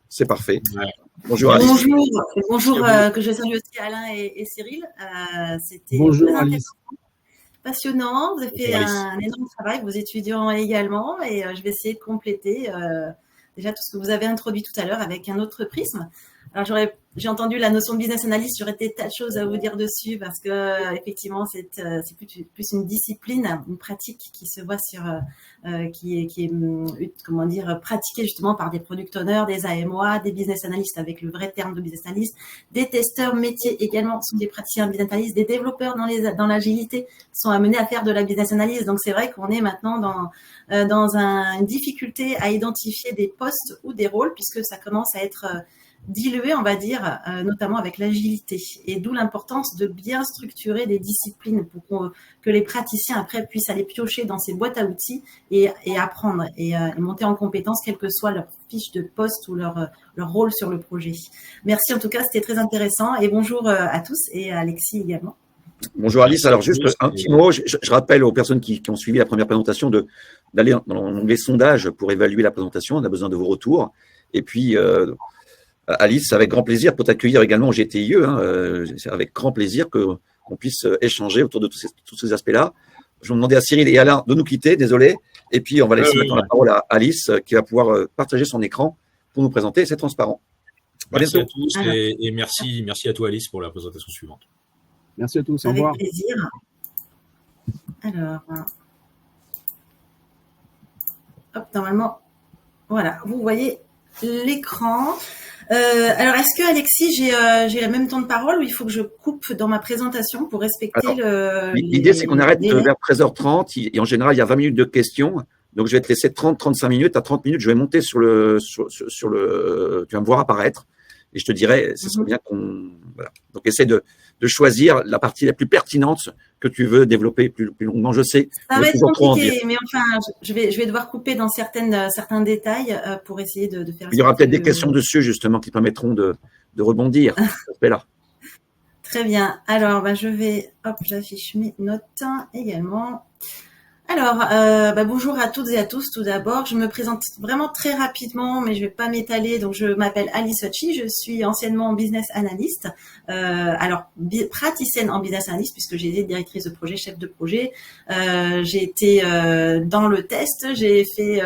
C'est parfait. Ouais. Bonjour Alice. Bonjour, que je salue aussi Alain et Cyril. C'était Bonjour Alice. Passionnant. Vous avez fait un énorme travail, vos étudiants également, et je vais essayer de compléter déjà tout ce que vous avez introduit tout à l'heure avec un autre prisme. Alors j'ai entendu la notion de business analyst, j'aurais des tas de choses à vous dire dessus parce que effectivement c'est plus une discipline, une pratique qui se voit sur qui est comment dire pratiquée justement par des product owners, des AMOA, des business analysts avec le vrai terme de business analyst, des testeurs métiers également sont des praticiens business analyst, des développeurs dans l'agilité sont amenés à faire de la business analyst. Donc c'est vrai qu'on est maintenant dans une difficulté à identifier des postes ou des rôles puisque ça commence à être dilué, on va dire, notamment avec l'agilité. Et d'où l'importance de bien structurer des disciplines pour que les praticiens après puissent aller piocher dans ces boîtes à outils et apprendre et monter en compétence, quelle que soit leur fiche de poste ou leur rôle sur le projet. Merci en tout cas, c'était très intéressant. Et bonjour à tous et à Alexis également. Bonjour Alice. Alors juste un petit mot, je rappelle aux personnes qui ont suivi la première présentation d'aller dans l'onglet sondage pour évaluer la présentation. On a besoin de vos retours. Et puis Alice, avec grand plaisir pour t'accueillir également au GTIE. C'est avec grand plaisir qu'on puisse échanger autour de tous ces aspects-là. Je vais demander à Cyril et Alain de nous quitter, désolé. Et puis, on va laisser maintenant la parole à Alice qui va pouvoir partager son écran pour nous présenter. C'est transparent. Merci à tous et merci à toi Alice pour la présentation suivante. Merci à tous. Au revoir. Avec plaisir. Alors, hop, normalement, voilà, vous voyez l'écran. Alors, est-ce que Alexis, j'ai le même temps de parole ou il faut que je coupe dans ma présentation pour respecter l'idée, c'est qu'on arrête vers 13h30 et en général, il y a 20 minutes de questions. Donc, je vais te laisser 30-35 minutes. À 30 minutes, je vais monter sur le… Tu vas me voir apparaître et je te dirai, ce serait bien qu'on… Voilà. Donc, essaie de choisir la partie la plus pertinente que tu veux développer plus longuement. Je sais. Ça va être compliqué, mais enfin, je vais devoir couper dans certains détails pour essayer de faire… Il y aura peut-être des questions dessus, justement, qui permettront de rebondir. Là. Très bien. Alors, je vais… Hop, j'affiche mes notes également. Alors, bonjour à toutes et à tous. Tout d'abord, je me présente vraiment très rapidement, mais je vais pas m'étaler. Donc, je m'appelle Alice Hutchie. Je suis anciennement business analyst. Praticienne en business analyst puisque j'ai été directrice de projet, chef de projet. J'ai été dans le test. J'ai fait,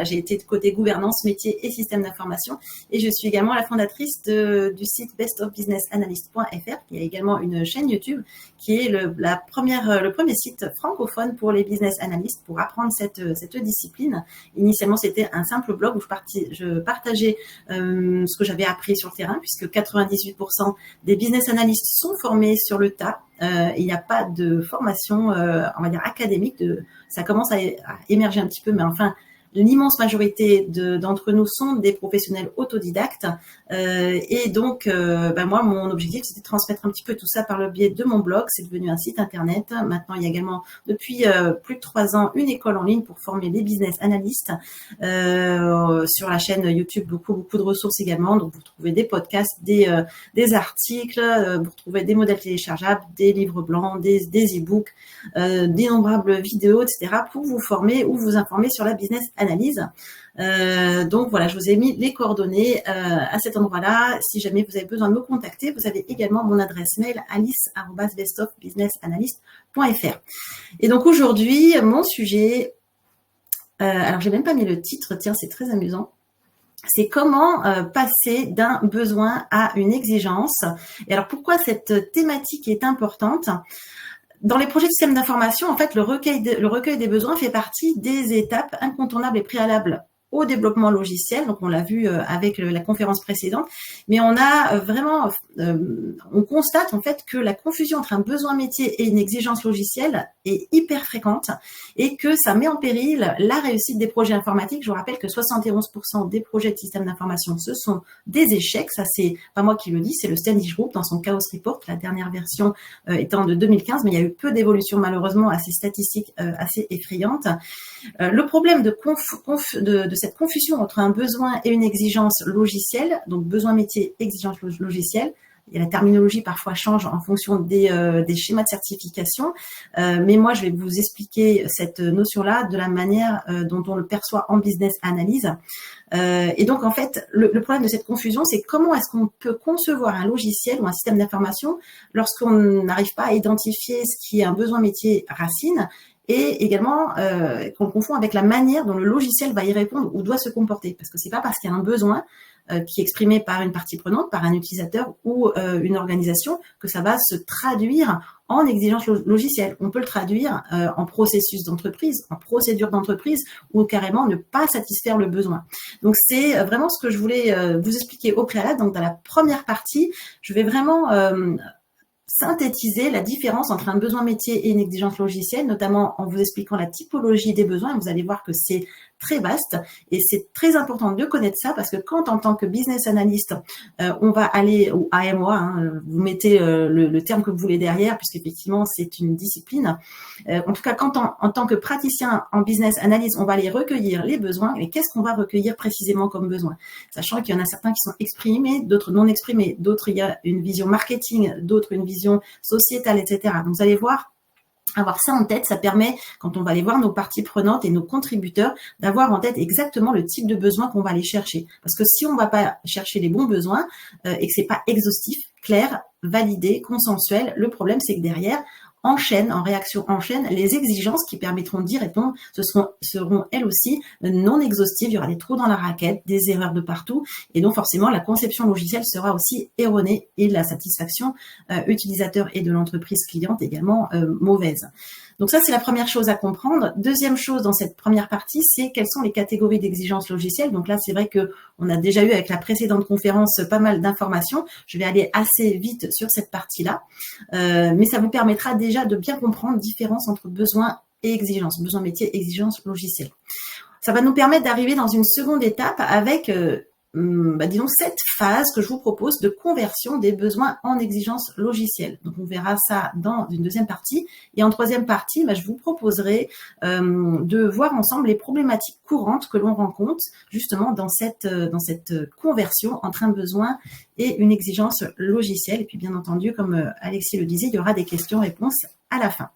j'ai été de côté gouvernance, métier et système d'information. Et je suis également la fondatrice du site bestofbusinessanalyst.fr, qui est également une chaîne YouTube, qui est le premier site francophone pour les business analysts pour apprendre cette discipline. Initialement, c'était un simple blog où je partageais ce que j'avais appris sur le terrain, puisque 98% des business analysts sont formés sur le tas. Il n'y a pas de formation, on va dire académique. Ça commence à émerger un petit peu, mais enfin, l'immense majorité d'entre nous sont des professionnels autodidactes et donc moi mon objectif c'était de transmettre un petit peu tout ça par le biais de mon blog. C'est devenu un site internet. Maintenant il y a également depuis plus de 3 ans une école en ligne pour former les business analystes sur la chaîne YouTube. Beaucoup de ressources également. Donc vous retrouvez des podcasts, des articles, vous retrouvez des modèles téléchargeables, des livres blancs, des e-books, d'innombrables vidéos, etc. pour vous former ou vous informer sur la business analyse. Donc voilà, je vous ai mis les coordonnées à cet endroit-là. Si jamais vous avez besoin de me contacter, vous avez également mon adresse mail alice@bestofbusinessanalyst.fr. Et donc aujourd'hui, mon sujet, alors j'ai même pas mis le titre, tiens, c'est très amusant. C'est comment passer d'un besoin à une exigence. Et alors pourquoi cette thématique est importante ? Dans les projets de système d'information, en fait, le recueil des besoins fait partie des étapes incontournables et préalables au développement logiciel. Donc, on l'a vu avec la conférence précédente, mais on a vraiment, on constate en fait que la confusion entre un besoin métier et une exigence logicielle est hyper fréquente et que ça met en péril la réussite des projets informatiques. Je vous rappelle que 71% des projets de système d'information, ce sont des échecs. Ça, c'est pas moi qui le dis, c'est le Standish Group dans son Chaos Report, la dernière version étant de 2015, mais il y a eu peu d'évolution malheureusement à ces statistiques assez effrayantes. Le problème de cette confusion entre un besoin et une exigence logicielle, donc besoin métier, exigence logicielle, et la terminologie parfois change en fonction des schémas de certification, mais moi je vais vous expliquer cette notion-là de la manière dont on le perçoit en business analyse. Et donc en fait, le problème de cette confusion, c'est comment est-ce qu'on peut concevoir un logiciel ou un système d'information lorsqu'on n'arrive pas à identifier ce qui est un besoin métier racine, et également qu'on confond avec la manière dont le logiciel va y répondre ou doit se comporter. Parce que c'est pas parce qu'il y a un besoin qui est exprimé par une partie prenante, par un utilisateur ou une organisation, que ça va se traduire en exigence logicielle. On peut le traduire en processus d'entreprise, en procédure d'entreprise, ou carrément ne pas satisfaire le besoin. Donc c'est vraiment ce que je voulais vous expliquer au préalable. Donc dans la première partie, je vais vraiment synthétiser la différence entre un besoin métier et une exigence logicielle, notamment en vous expliquant la typologie des besoins. Vous allez voir que c'est très vaste et c'est très important de connaître ça, parce que quand en tant que business analyst, on va aller au AMOA, vous mettez le terme que vous voulez derrière, puisqu'effectivement c'est une discipline. En tout cas, quand en tant que praticien en business analyst, on va aller recueillir les besoins. Et qu'est-ce qu'on va recueillir précisément comme besoin? Sachant qu'il y en a certains qui sont exprimés, d'autres non exprimés, d'autres il y a une vision marketing, d'autres une vision sociétale, etc. Donc vous allez voir, avoir ça en tête, ça permet, quand on va aller voir nos parties prenantes et nos contributeurs, d'avoir en tête exactement le type de besoin qu'on va aller chercher. Parce que si on ne va pas chercher les bons besoins et que c'est pas exhaustif, clair, validé, consensuel, le problème c'est que derrière, en réaction en chaîne, les exigences qui permettront d'y répondre, seront elles aussi non exhaustives. Il y aura des trous dans la raquette, des erreurs de partout, et donc forcément la conception logicielle sera aussi erronée et la satisfaction utilisateur et de l'entreprise cliente également mauvaise. Donc ça, c'est la première chose à comprendre. Deuxième chose dans cette première partie, c'est quelles sont les catégories d'exigences logicielles. Donc là, c'est vrai que on a déjà eu avec la précédente conférence pas mal d'informations. Je vais aller assez vite sur cette partie-là, mais ça vous permettra déjà de bien comprendre la différence entre besoin et exigence, besoin métier, exigence logicielle. Ça va nous permettre d'arriver dans une seconde étape avec disons cette phase que je vous propose de conversion des besoins en exigences logicielles. Donc on verra ça dans une deuxième partie. Et en troisième partie, je vous proposerai de voir ensemble les problématiques courantes que l'on rencontre justement dans cette conversion entre un besoin et une exigence logicielle. Et puis bien entendu, comme Alexis le disait, il y aura des questions-réponses à la fin.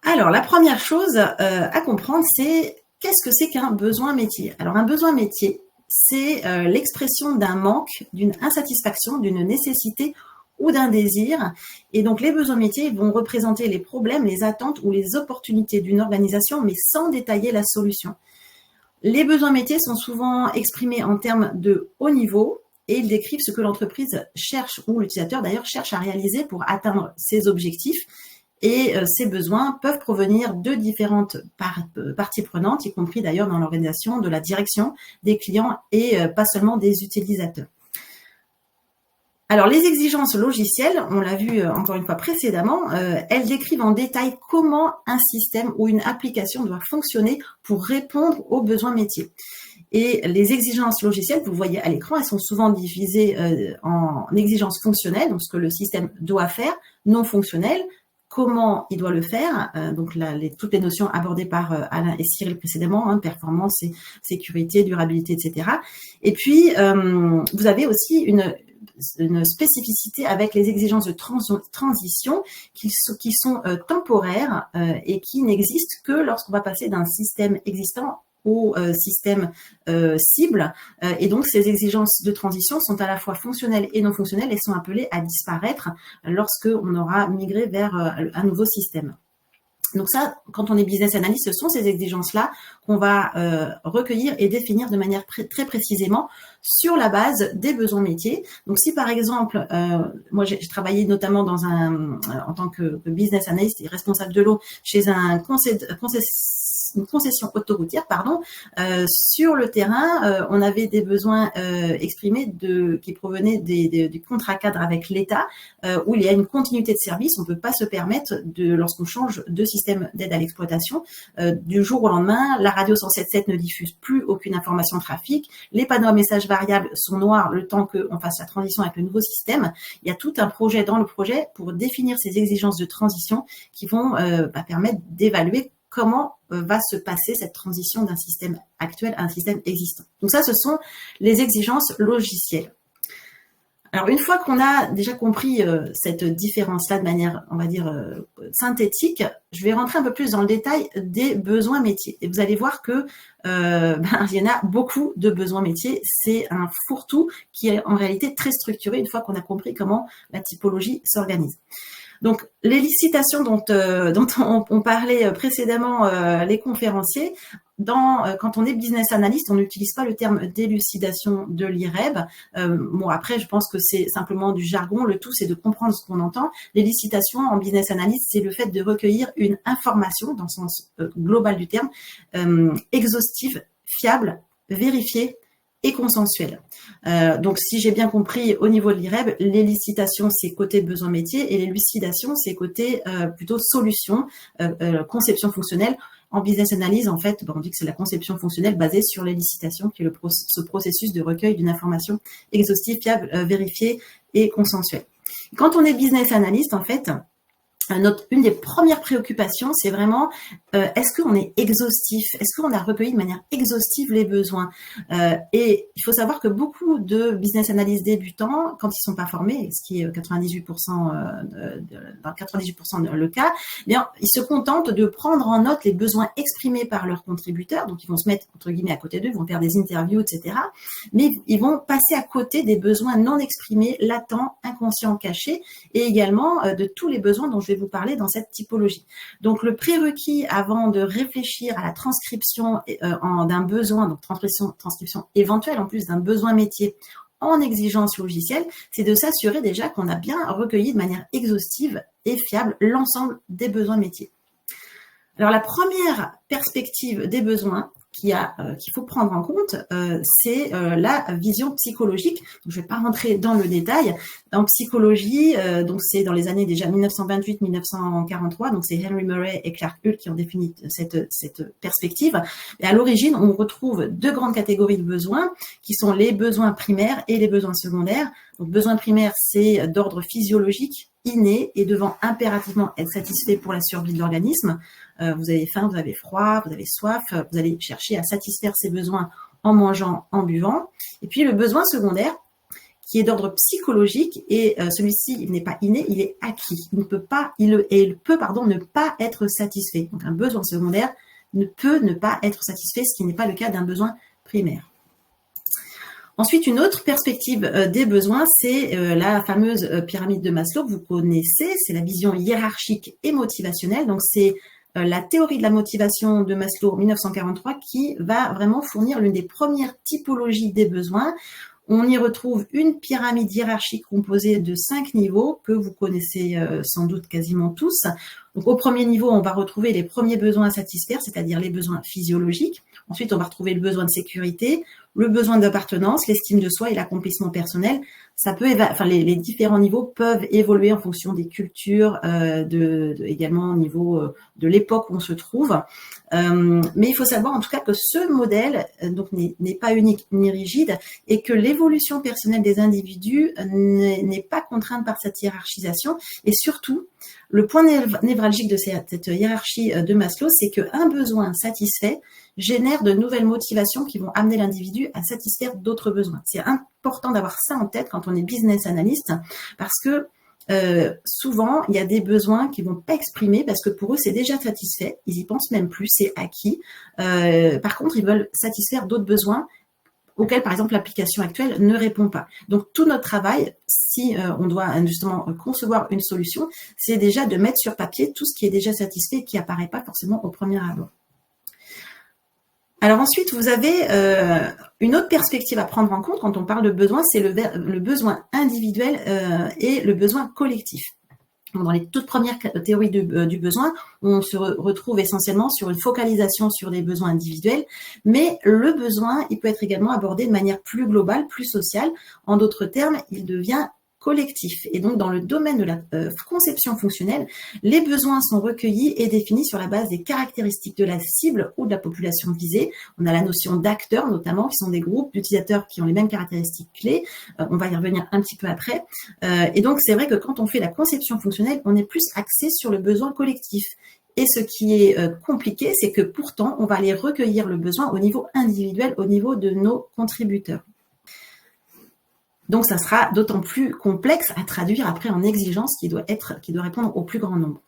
Alors la première chose à comprendre, c'est qu'est-ce que c'est qu'un besoin métier? Alors, un besoin métier, c'est l'expression d'un manque, d'une insatisfaction, d'une nécessité ou d'un désir. Et donc, les besoins métiers vont représenter les problèmes, les attentes ou les opportunités d'une organisation, mais sans détailler la solution. Les besoins métiers sont souvent exprimés en termes de haut niveau et ils décrivent ce que l'entreprise cherche, ou l'utilisateur d'ailleurs cherche à réaliser pour atteindre ses objectifs. Et ces besoins peuvent provenir de différentes parties prenantes, y compris d'ailleurs dans l'organisation, de la direction, des clients et pas seulement des utilisateurs. Alors les exigences logicielles, on l'a vu encore une fois précédemment, elles décrivent en détail comment un système ou une application doit fonctionner pour répondre aux besoins métiers. Et les exigences logicielles, vous voyez à l'écran, elles sont souvent divisées en exigences fonctionnelles, donc ce que le système doit faire, non fonctionnelles, comment il doit le faire, donc toutes les notions abordées par Alain et Cyril précédemment, performance, sécurité, durabilité, etc. Et puis, vous avez aussi une spécificité avec les exigences de transition qui sont temporaires et qui n'existent que lorsqu'on va passer d'un système existant au système cible. Et donc, ces exigences de transition sont à la fois fonctionnelles et non fonctionnelles et sont appelées à disparaître lorsqu'on aura migré vers un nouveau système. Donc ça, quand on est business analyst, ce sont ces exigences-là qu'on va recueillir et définir de manière très précisément sur la base des besoins métiers. Donc si par exemple, moi j'ai travaillé notamment en tant que business analyst et responsable de l'eau chez une concession autoroutière, sur le terrain, on avait des besoins exprimés qui provenaient du contrat cadre avec l'État, où il y a une continuité de service. On ne peut pas se permettre lorsqu'on change de système d'aide à l'exploitation, du jour au lendemain, la radio 107.7 ne diffuse plus aucune information trafic, les panneaux à messages variables sont noirs le temps qu'on fasse la transition avec le nouveau système. Il y a tout un projet dans le projet pour définir ces exigences de transition qui vont permettre d'évaluer comment va se passer cette transition d'un système actuel à un système existant. Donc ça, ce sont les exigences logicielles. Alors, une fois qu'on a déjà compris cette différence-là de manière, on va dire, synthétique, je vais rentrer un peu plus dans le détail des besoins métiers. Et vous allez voir que il y en a beaucoup de besoins métiers. C'est un fourre-tout qui est en réalité très structuré une fois qu'on a compris comment la typologie s'organise. Donc, les licitations dont on parlait précédemment, les conférenciers, quand on est business analyst, on n'utilise pas le terme d'élucidation de l'IREB. Bon, après, je pense que c'est simplement du jargon. Le tout, c'est de comprendre ce qu'on entend. Les licitations en business analyst, c'est le fait de recueillir une information, dans le sens global du terme, exhaustive, fiable, vérifiée et consensuelle. Donc, si j'ai bien compris, au niveau de l'IREB, les licitations, c'est côté besoin métier et les lucidations, c'est côté plutôt solution, conception fonctionnelle. En business analyse, en fait, on dit que c'est la conception fonctionnelle basée sur les licitations, qui est ce processus de recueil d'une information exhaustive, fiable, vérifiée et consensuelle. Quand on est business analyst, en fait, une des premières préoccupations, c'est vraiment est-ce qu'on est exhaustif? Est-ce qu'on a recueilli de manière exhaustive les besoins? Et il faut savoir que beaucoup de business analysts débutants, quand ils sont pas formés, ce qui est 98% dans 98% le cas, eh bien, ils se contentent de prendre en note les besoins exprimés par leurs contributeurs. Donc, ils vont se mettre entre guillemets à côté d'eux, ils vont faire des interviews, etc. Mais ils vont passer à côté des besoins non exprimés, latents, inconscients, cachés, et également de tous les besoins dont je vais vous parler dans cette typologie. Donc, le prérequis avant de réfléchir à la transcription d'un besoin, donc transcription éventuelle en plus d'un besoin métier en exigence logicielle, c'est de s'assurer déjà qu'on a bien recueilli de manière exhaustive et fiable l'ensemble des besoins métiers. Alors, la première perspective des besoins qu'il faut prendre en compte, c'est la vision psychologique. Donc, je ne vais pas rentrer dans le détail. En psychologie, donc c'est dans les années déjà 1928-1943, donc c'est Henry Murray et Clark Hull qui ont défini cette perspective. Et à l'origine, on retrouve deux grandes catégories de besoins, qui sont les besoins primaires et les besoins secondaires. Donc, besoins primaires, c'est d'ordre physiologique, inné et devant impérativement être satisfait pour la survie de l'organisme. Vous avez faim, vous avez froid, vous avez soif, vous allez chercher à satisfaire ces besoins en mangeant, en buvant. Et puis le besoin secondaire, qui est d'ordre psychologique, et celui-ci, il n'est pas inné, il est acquis. Il peut ne pas être satisfait. Donc un besoin secondaire ne peut ne pas être satisfait, ce qui n'est pas le cas d'un besoin primaire. Ensuite, une autre perspective des besoins, c'est la fameuse pyramide de Maslow que vous connaissez. C'est la vision hiérarchique et motivationnelle. Donc, c'est la théorie de la motivation de Maslow 1943 qui va vraiment fournir l'une des premières typologies des besoins. On y retrouve une pyramide hiérarchique composée de 5 niveaux que vous connaissez sans doute quasiment tous. Donc, au premier niveau, on va retrouver les premiers besoins à satisfaire, c'est-à-dire les besoins physiologiques. Ensuite, on va retrouver le besoin de sécurité, le besoin d'appartenance, l'estime de soi et l'accomplissement personnel. Ça peut, les différents niveaux peuvent évoluer en fonction des cultures, également au niveau de l'époque où on se trouve. Mais il faut savoir en tout cas que ce modèle donc n'est pas unique ni rigide et que l'évolution personnelle des individus n'est pas contrainte par cette hiérarchisation. Et surtout, le point névralgique de cette hiérarchie de Maslow, c'est qu'un besoin satisfait génère de nouvelles motivations qui vont amener l'individu à satisfaire d'autres besoins. C'est important d'avoir ça en tête quand on est business analyst parce que souvent, il y a des besoins qui vont pas exprimer parce que pour eux, c'est déjà satisfait. Ils y pensent même plus, c'est acquis. Par contre, ils veulent satisfaire d'autres besoins auxquels, par exemple, l'application actuelle ne répond pas. Donc, tout notre travail, si on doit justement concevoir une solution, c'est déjà de mettre sur papier tout ce qui est déjà satisfait et qui apparaît pas forcément au premier abord. Alors ensuite, vous avez une autre perspective à prendre en compte quand on parle de besoin, c'est le besoin individuel et le besoin collectif. Dans les toutes premières théories du besoin, on se retrouve essentiellement sur une focalisation sur des besoins individuels, mais le besoin, il peut être également abordé de manière plus globale, plus sociale. En d'autres termes, il devient collectif. Et donc, dans le domaine de la conception fonctionnelle, les besoins sont recueillis et définis sur la base des caractéristiques de la cible ou de la population visée. On a la notion d'acteurs, notamment, qui sont des groupes d'utilisateurs qui ont les mêmes caractéristiques clés. On va y revenir un petit peu après. Et donc, c'est vrai que quand on fait la conception fonctionnelle, on est plus axé sur le besoin collectif. Et ce qui est compliqué, c'est que pourtant, on va aller recueillir le besoin au niveau individuel, au niveau de nos contributeurs. Donc, ça sera d'autant plus complexe à traduire après en exigence qui doit répondre au plus grand nombre.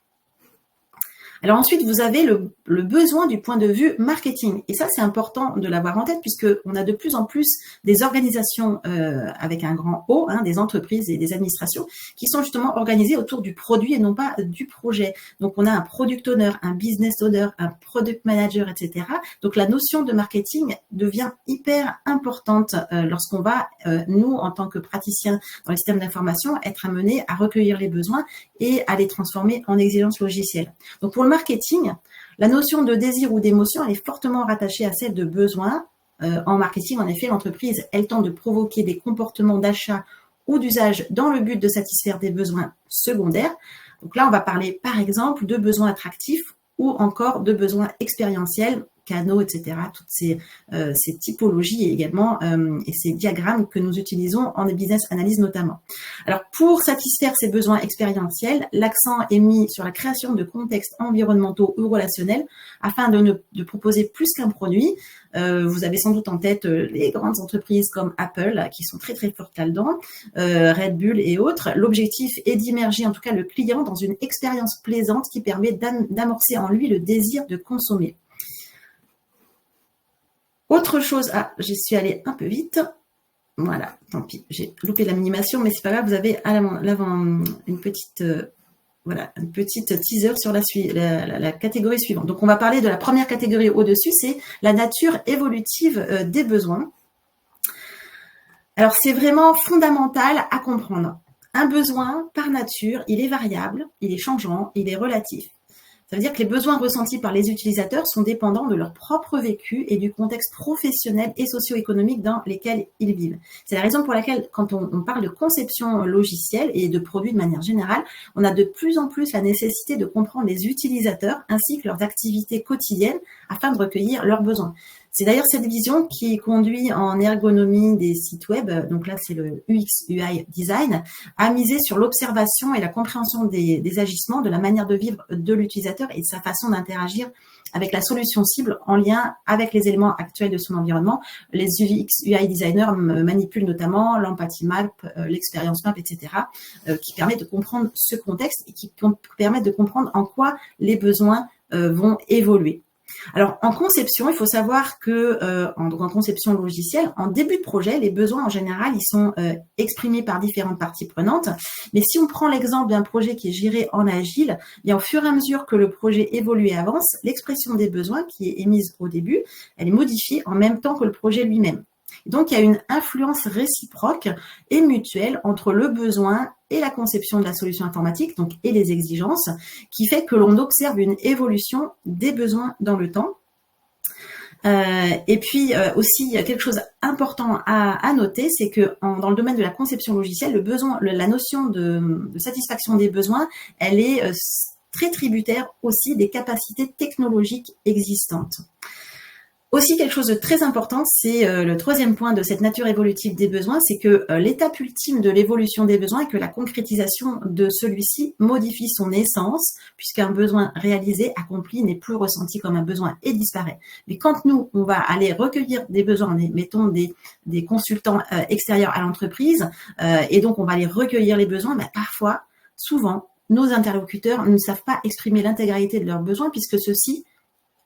Alors ensuite, vous avez le besoin du point de vue marketing. Et ça, c'est important de l'avoir en tête puisqu'on a de plus en plus des organisations avec un grand O, des entreprises et des administrations qui sont justement organisées autour du produit et non pas du projet. Donc, on a un product owner, un business owner, un product manager, etc. Donc, la notion de marketing devient hyper importante lorsqu'on va, nous, en tant que praticiens dans les systèmes d'information, être amenés à recueillir les besoins et à les transformer en exigences logicielles. Donc, pour le marketing, la notion de désir ou d'émotion, elle est fortement rattachée à celle de besoin. En marketing, en effet, l'entreprise, elle tente de provoquer des comportements d'achat ou d'usage dans le but de satisfaire des besoins secondaires. Donc là, on va parler, par exemple, de besoins attractifs ou encore de besoins expérientiels, canaux, etc. Toutes ces typologies également et ces diagrammes que nous utilisons en business analyse notamment. Alors, pour satisfaire ces besoins expérientiels, l'accent est mis sur la création de contextes environnementaux ou relationnels afin de proposer plus qu'un produit. Vous avez sans doute en tête les grandes entreprises comme Apple qui sont très très fortes là-dedans, Red Bull et autres. L'objectif est d'immerger en tout cas le client dans une expérience plaisante qui permet d'amorcer en lui le désir de consommer. Autre chose, j'y suis allée un peu vite. Voilà, tant pis, j'ai loupé l'animation, mais c'est pas grave, vous avez à l'avant une petite teaser sur la catégorie suivante. Donc, on va parler de la première catégorie au-dessus, c'est la nature évolutive des besoins. Alors, c'est vraiment fondamental à comprendre. Un besoin, par nature, il est variable, il est changeant, il est relatif. Ça veut dire que les besoins ressentis par les utilisateurs sont dépendants de leur propre vécu et du contexte professionnel et socio-économique dans lesquels ils vivent. C'est la raison pour laquelle, quand on parle de conception logicielle et de produits de manière générale, on a de plus en plus la nécessité de comprendre les utilisateurs ainsi que leurs activités quotidiennes afin de recueillir leurs besoins. C'est d'ailleurs cette vision qui conduit en ergonomie des sites web, donc là c'est le UX UI design, à miser sur l'observation et la compréhension des agissements, de la manière de vivre de l'utilisateur et de sa façon d'interagir avec la solution cible en lien avec les éléments actuels de son environnement. Les UX UI designers manipulent notamment l'empathy map, l'experience map, etc., qui permet de comprendre ce contexte et qui permettent de comprendre en quoi les besoins vont évoluer. Alors, en conception, il faut savoir que en conception logicielle, en début de projet, les besoins en général, ils sont exprimés par différentes parties prenantes. Mais si on prend l'exemple d'un projet qui est géré en agile, bien au fur et à mesure que le projet évolue et avance, l'expression des besoins qui est émise au début, elle est modifiée en même temps que le projet lui-même. Donc, il y a une influence réciproque et mutuelle entre le besoin et la conception de la solution informatique, donc et les exigences, qui fait que l'on observe une évolution des besoins dans le temps. Et puis aussi, il y a quelque chose d'important à noter, c'est que dans le domaine de la conception logicielle, la notion de satisfaction des besoins, elle est très tributaire aussi des capacités technologiques existantes. Aussi, quelque chose de très important, c'est le troisième point de cette nature évolutive des besoins, c'est que l'étape ultime de l'évolution des besoins est que la concrétisation de celui-ci modifie son essence, puisqu'un besoin réalisé, accompli, n'est plus ressenti comme un besoin et disparaît. Mais quand nous, on va aller recueillir des besoins, mettons des consultants extérieurs à l'entreprise, et donc on va aller recueillir les besoins, mais parfois, souvent, nos interlocuteurs ne savent pas exprimer l'intégralité de leurs besoins, puisque ceux-ci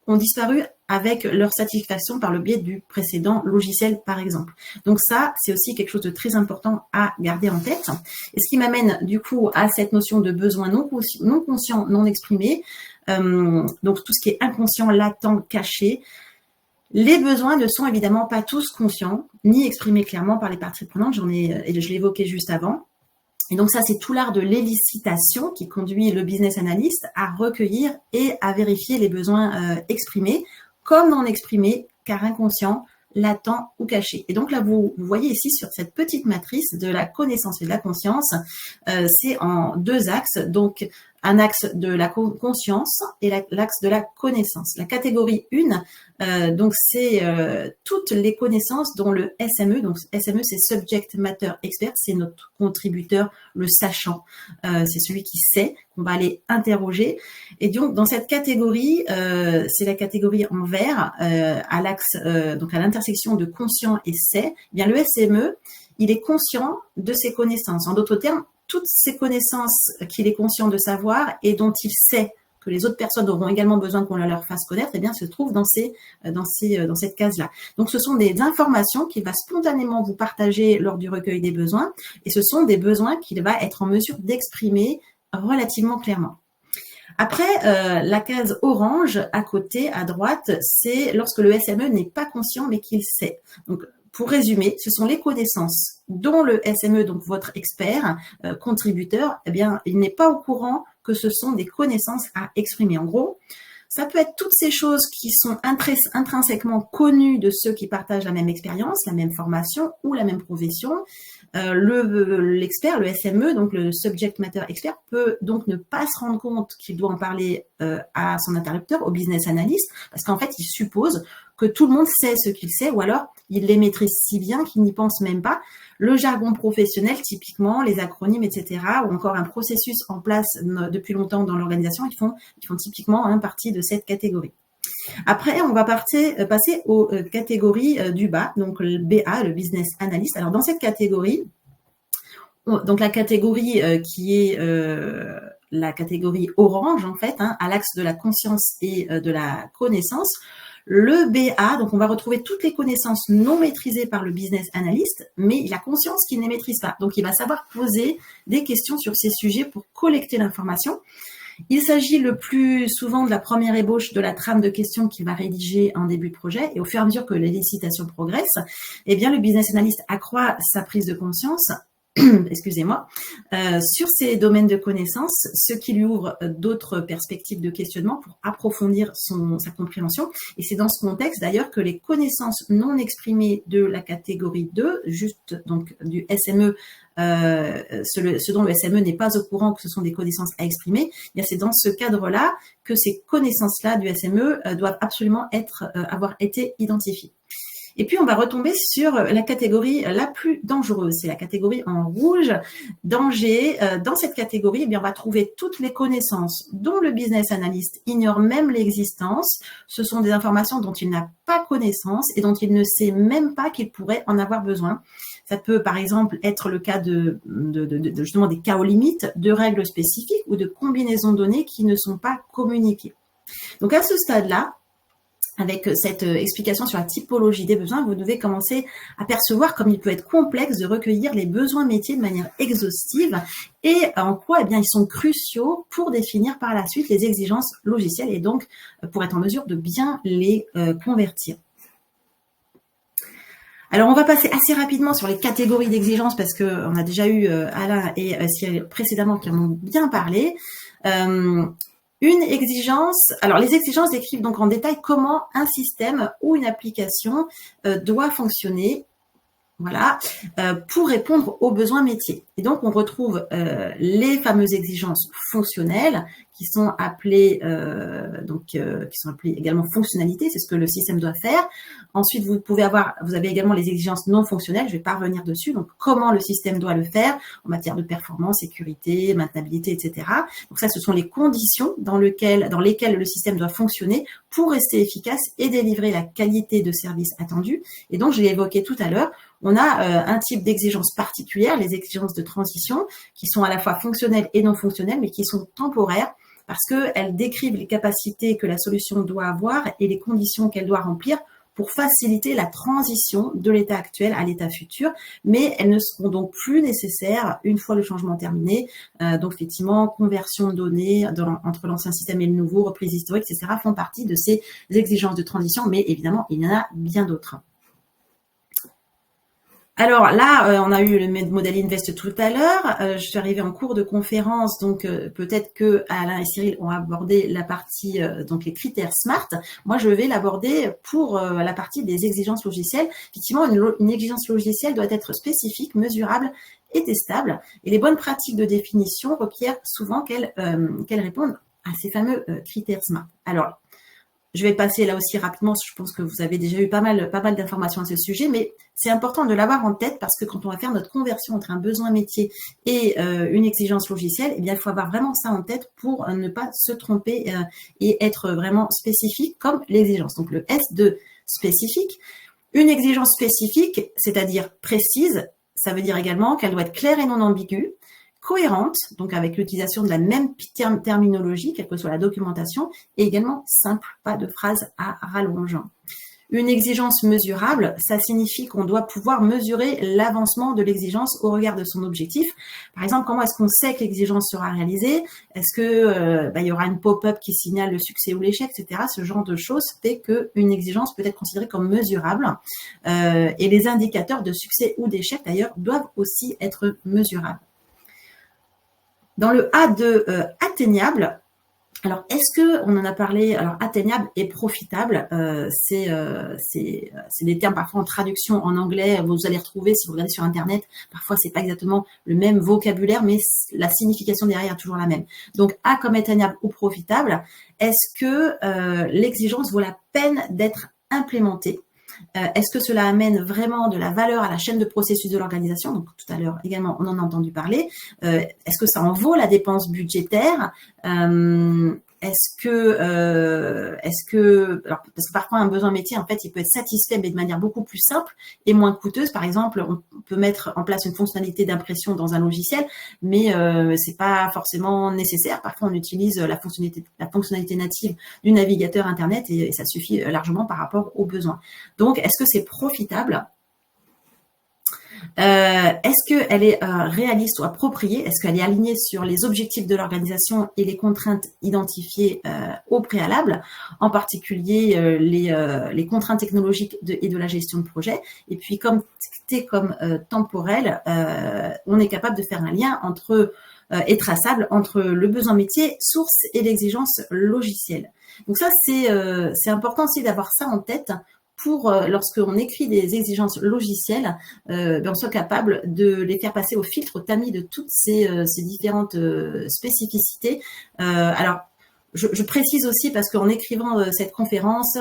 ont disparu avec leur satisfaction par le biais du précédent logiciel, par exemple. Donc ça, c'est aussi quelque chose de très important à garder en tête. Et ce qui m'amène du coup à cette notion de besoin non conscient, non exprimé, donc tout ce qui est inconscient, latent, caché. Les besoins ne sont évidemment pas tous conscients, ni exprimés clairement par les parties prenantes, je l'ai évoqué juste avant. Et donc ça, c'est tout l'art de l'élicitation qui conduit le business analyst à recueillir et à vérifier les besoins exprimés comme non exprimés, car inconscients, latents ou cachés. Et donc là, vous voyez ici sur cette petite matrice de la connaissance et de la conscience, c'est en deux axes. Donc, un axe de la conscience et l'axe de la connaissance. La catégorie 1, donc c'est toutes les connaissances dont le SME, donc SME c'est Subject Matter Expert, c'est notre contributeur, le sachant, c'est celui qui sait, qu'on va aller interroger. Et donc dans cette catégorie, c'est la catégorie en vert, à l'axe, donc à l'intersection de conscient et sait, eh bien le SME, il est conscient de ses connaissances. En d'autres termes, toutes ces connaissances qu'il est conscient de savoir et dont il sait que les autres personnes auront également besoin qu'on leur fasse connaître, eh bien, se trouvent dans cette case-là. Donc, ce sont des informations qu'il va spontanément vous partager lors du recueil des besoins, et ce sont des besoins qu'il va être en mesure d'exprimer relativement clairement. Après, la case orange, à côté, à droite, c'est lorsque le SME n'est pas conscient, mais qu'il sait. Donc, pour résumer, ce sont les connaissances dont le SME, donc votre expert, contributeur, eh bien, il n'est pas au courant que ce sont des connaissances à exprimer. En gros, ça peut être toutes ces choses qui sont intrinsèquement connues de ceux qui partagent la même expérience, la même formation ou la même profession. L'expert, le SME, donc le subject matter expert, peut donc ne pas se rendre compte qu'il doit en parler à son interlocuteur, au business analyst, parce qu'en fait, il suppose que tout le monde sait ce qu'il sait, ou alors il les maîtrise si bien qu'il n'y pense même pas. Le jargon professionnel, typiquement, les acronymes, etc., ou encore un processus en place depuis longtemps dans l'organisation, ils font typiquement partie de cette catégorie. Après, on va passer aux catégories du bas, donc le BA, le business analyst. Alors, dans cette catégorie, donc la catégorie qui est la catégorie orange, en fait, à l'axe de la conscience et de la connaissance, le BA, donc on va retrouver toutes les connaissances non maîtrisées par le business analyst, mais il a conscience qu'il ne les maîtrise pas. Donc, il va savoir poser des questions sur ces sujets pour collecter l'information. Il s'agit le plus souvent de la première ébauche de la trame de questions qu'il va rédiger en début de projet. Et au fur et à mesure que les licitations progressent, eh bien, le business analyst accroît sa prise de conscience excusez-moi, sur ces domaines de connaissances, ce qui lui ouvre d'autres perspectives de questionnement pour approfondir sa compréhension. Et c'est dans ce contexte d'ailleurs que les connaissances non exprimées de la catégorie 2, juste donc du SME, ce dont le SME n'est pas au courant que ce sont des connaissances à exprimer, eh bien c'est dans ce cadre-là que ces connaissances-là du SME doivent absolument avoir été identifiées. Et puis, on va retomber sur la catégorie la plus dangereuse. C'est la catégorie en rouge, danger. Dans cette catégorie, eh bien, on va trouver toutes les connaissances dont le business analyst ignore même l'existence. Ce sont des informations dont il n'a pas connaissance et dont il ne sait même pas qu'il pourrait en avoir besoin. Ça peut, par exemple, être le cas justement des cas aux limites, de règles spécifiques ou de combinaisons de données qui ne sont pas communiquées. Donc, à ce stade-là, avec cette explication sur la typologie des besoins, vous devez commencer à percevoir comme il peut être complexe de recueillir les besoins métiers de manière exhaustive et en quoi eh bien, ils sont cruciaux pour définir par la suite les exigences logicielles et donc pour être en mesure de bien les convertir. Alors, on va passer assez rapidement sur les catégories d'exigences parce qu'on a déjà eu Alain et Cyril précédemment qui en ont bien parlé. Une exigence, alors les exigences décrivent donc en détail comment un système ou une application doit fonctionner, voilà, pour répondre aux besoins métiers. Et donc, on retrouve les fameuses exigences fonctionnelles qui sont appelées également fonctionnalités, c'est ce que le système doit faire. Ensuite, vous avez également les exigences non fonctionnelles, je vais pas revenir dessus, donc comment le système doit le faire en matière de performance, sécurité, maintenabilité, etc. Donc ça, ce sont les conditions dans lesquelles le système doit fonctionner pour rester efficace et délivrer la qualité de service attendue. Et donc, je l'ai évoqué tout à l'heure, on a un type d'exigence particulière, les exigences de transition, qui sont à la fois fonctionnelles et non fonctionnelles, mais qui sont temporaires parce qu'elles décrivent les capacités que la solution doit avoir et les conditions qu'elle doit remplir pour faciliter la transition de l'état actuel à l'état futur, mais elles ne seront donc plus nécessaires une fois le changement terminé. Donc effectivement, conversion de données entre l'ancien système et le nouveau, reprise historique, etc. font partie de ces exigences de transition, mais évidemment, il y en a bien d'autres. Alors là, on a eu le modèle Invest tout à l'heure. Je suis arrivée en cours de conférence, donc peut-être que Alain et Cyril ont abordé la partie, donc les critères SMART. Moi, je vais l'aborder pour la partie des exigences logicielles. Effectivement, une exigence logicielle doit être spécifique, mesurable et testable. Et les bonnes pratiques de définition requièrent souvent qu'elles répondent à ces fameux critères SMART. Alors, je vais passer là aussi rapidement, je pense que vous avez déjà eu pas mal d'informations à ce sujet, mais c'est important de l'avoir en tête parce que quand on va faire notre conversion entre un besoin métier et une exigence logicielle, eh bien, il faut avoir vraiment ça en tête pour ne pas se tromper et être vraiment spécifique comme l'exigence. Donc, le S de spécifique. Une exigence spécifique, c'est-à-dire précise, Ça veut dire également qu'elle doit être claire et non ambiguë, cohérente, donc avec l'utilisation de la même terminologie, quelle que soit la documentation, et également simple, pas de phrases à rallonge. Une exigence mesurable, ça signifie qu'on doit pouvoir mesurer l'avancement de l'exigence au regard de son objectif. Par exemple, comment est-ce qu'on sait que l'exigence sera réalisée? Est-ce que il y aura une pop-up qui signale le succès ou l'échec, etc. Ce genre de choses fait qu'une exigence peut être considérée comme mesurable. Et les indicateurs de succès ou d'échec, d'ailleurs, doivent aussi être mesurables. Dans le A de atteignable, alors, est-ce que, on en a parlé, alors atteignable et profitable, c'est des termes parfois en traduction en anglais, vous allez retrouver si vous regardez sur Internet, parfois c'est pas exactement le même vocabulaire, mais la signification derrière est toujours la même. Donc, A comme atteignable ou profitable, est-ce que l'exigence vaut la peine d'être implémentée? Est-ce que cela amène vraiment de la valeur à la chaîne de processus de l'organisation? Donc tout à l'heure également, on en a entendu parler. Est-ce que ça en vaut la dépense budgétaire? Est-ce que, alors, parce que parfois un besoin métier, en fait, il peut être satisfait, mais de manière beaucoup plus simple et moins coûteuse. Par exemple, on peut mettre en place une fonctionnalité d'impression dans un logiciel, mais c'est pas forcément nécessaire. Parfois, on utilise la fonctionnalité native du navigateur Internet et ça suffit largement par rapport aux besoins. Donc, est-ce que c'est profitable? Est-ce qu'elle est réaliste ou appropriée? Est-ce qu'elle est alignée sur les objectifs de l'organisation et les contraintes identifiées au préalable, en particulier les contraintes technologiques et de la gestion de projet? Et puis, comme temporel, on est capable de faire un lien entre et traçable entre le besoin métier, source et l'exigence logicielle. Donc ça, c'est important aussi d'avoir ça en tête pour, lorsqu'on écrit des exigences logicielles, on soit capable de les faire passer au filtre, au tamis de toutes ces différentes spécificités. Alors, je précise aussi parce qu'en écrivant cette conférence,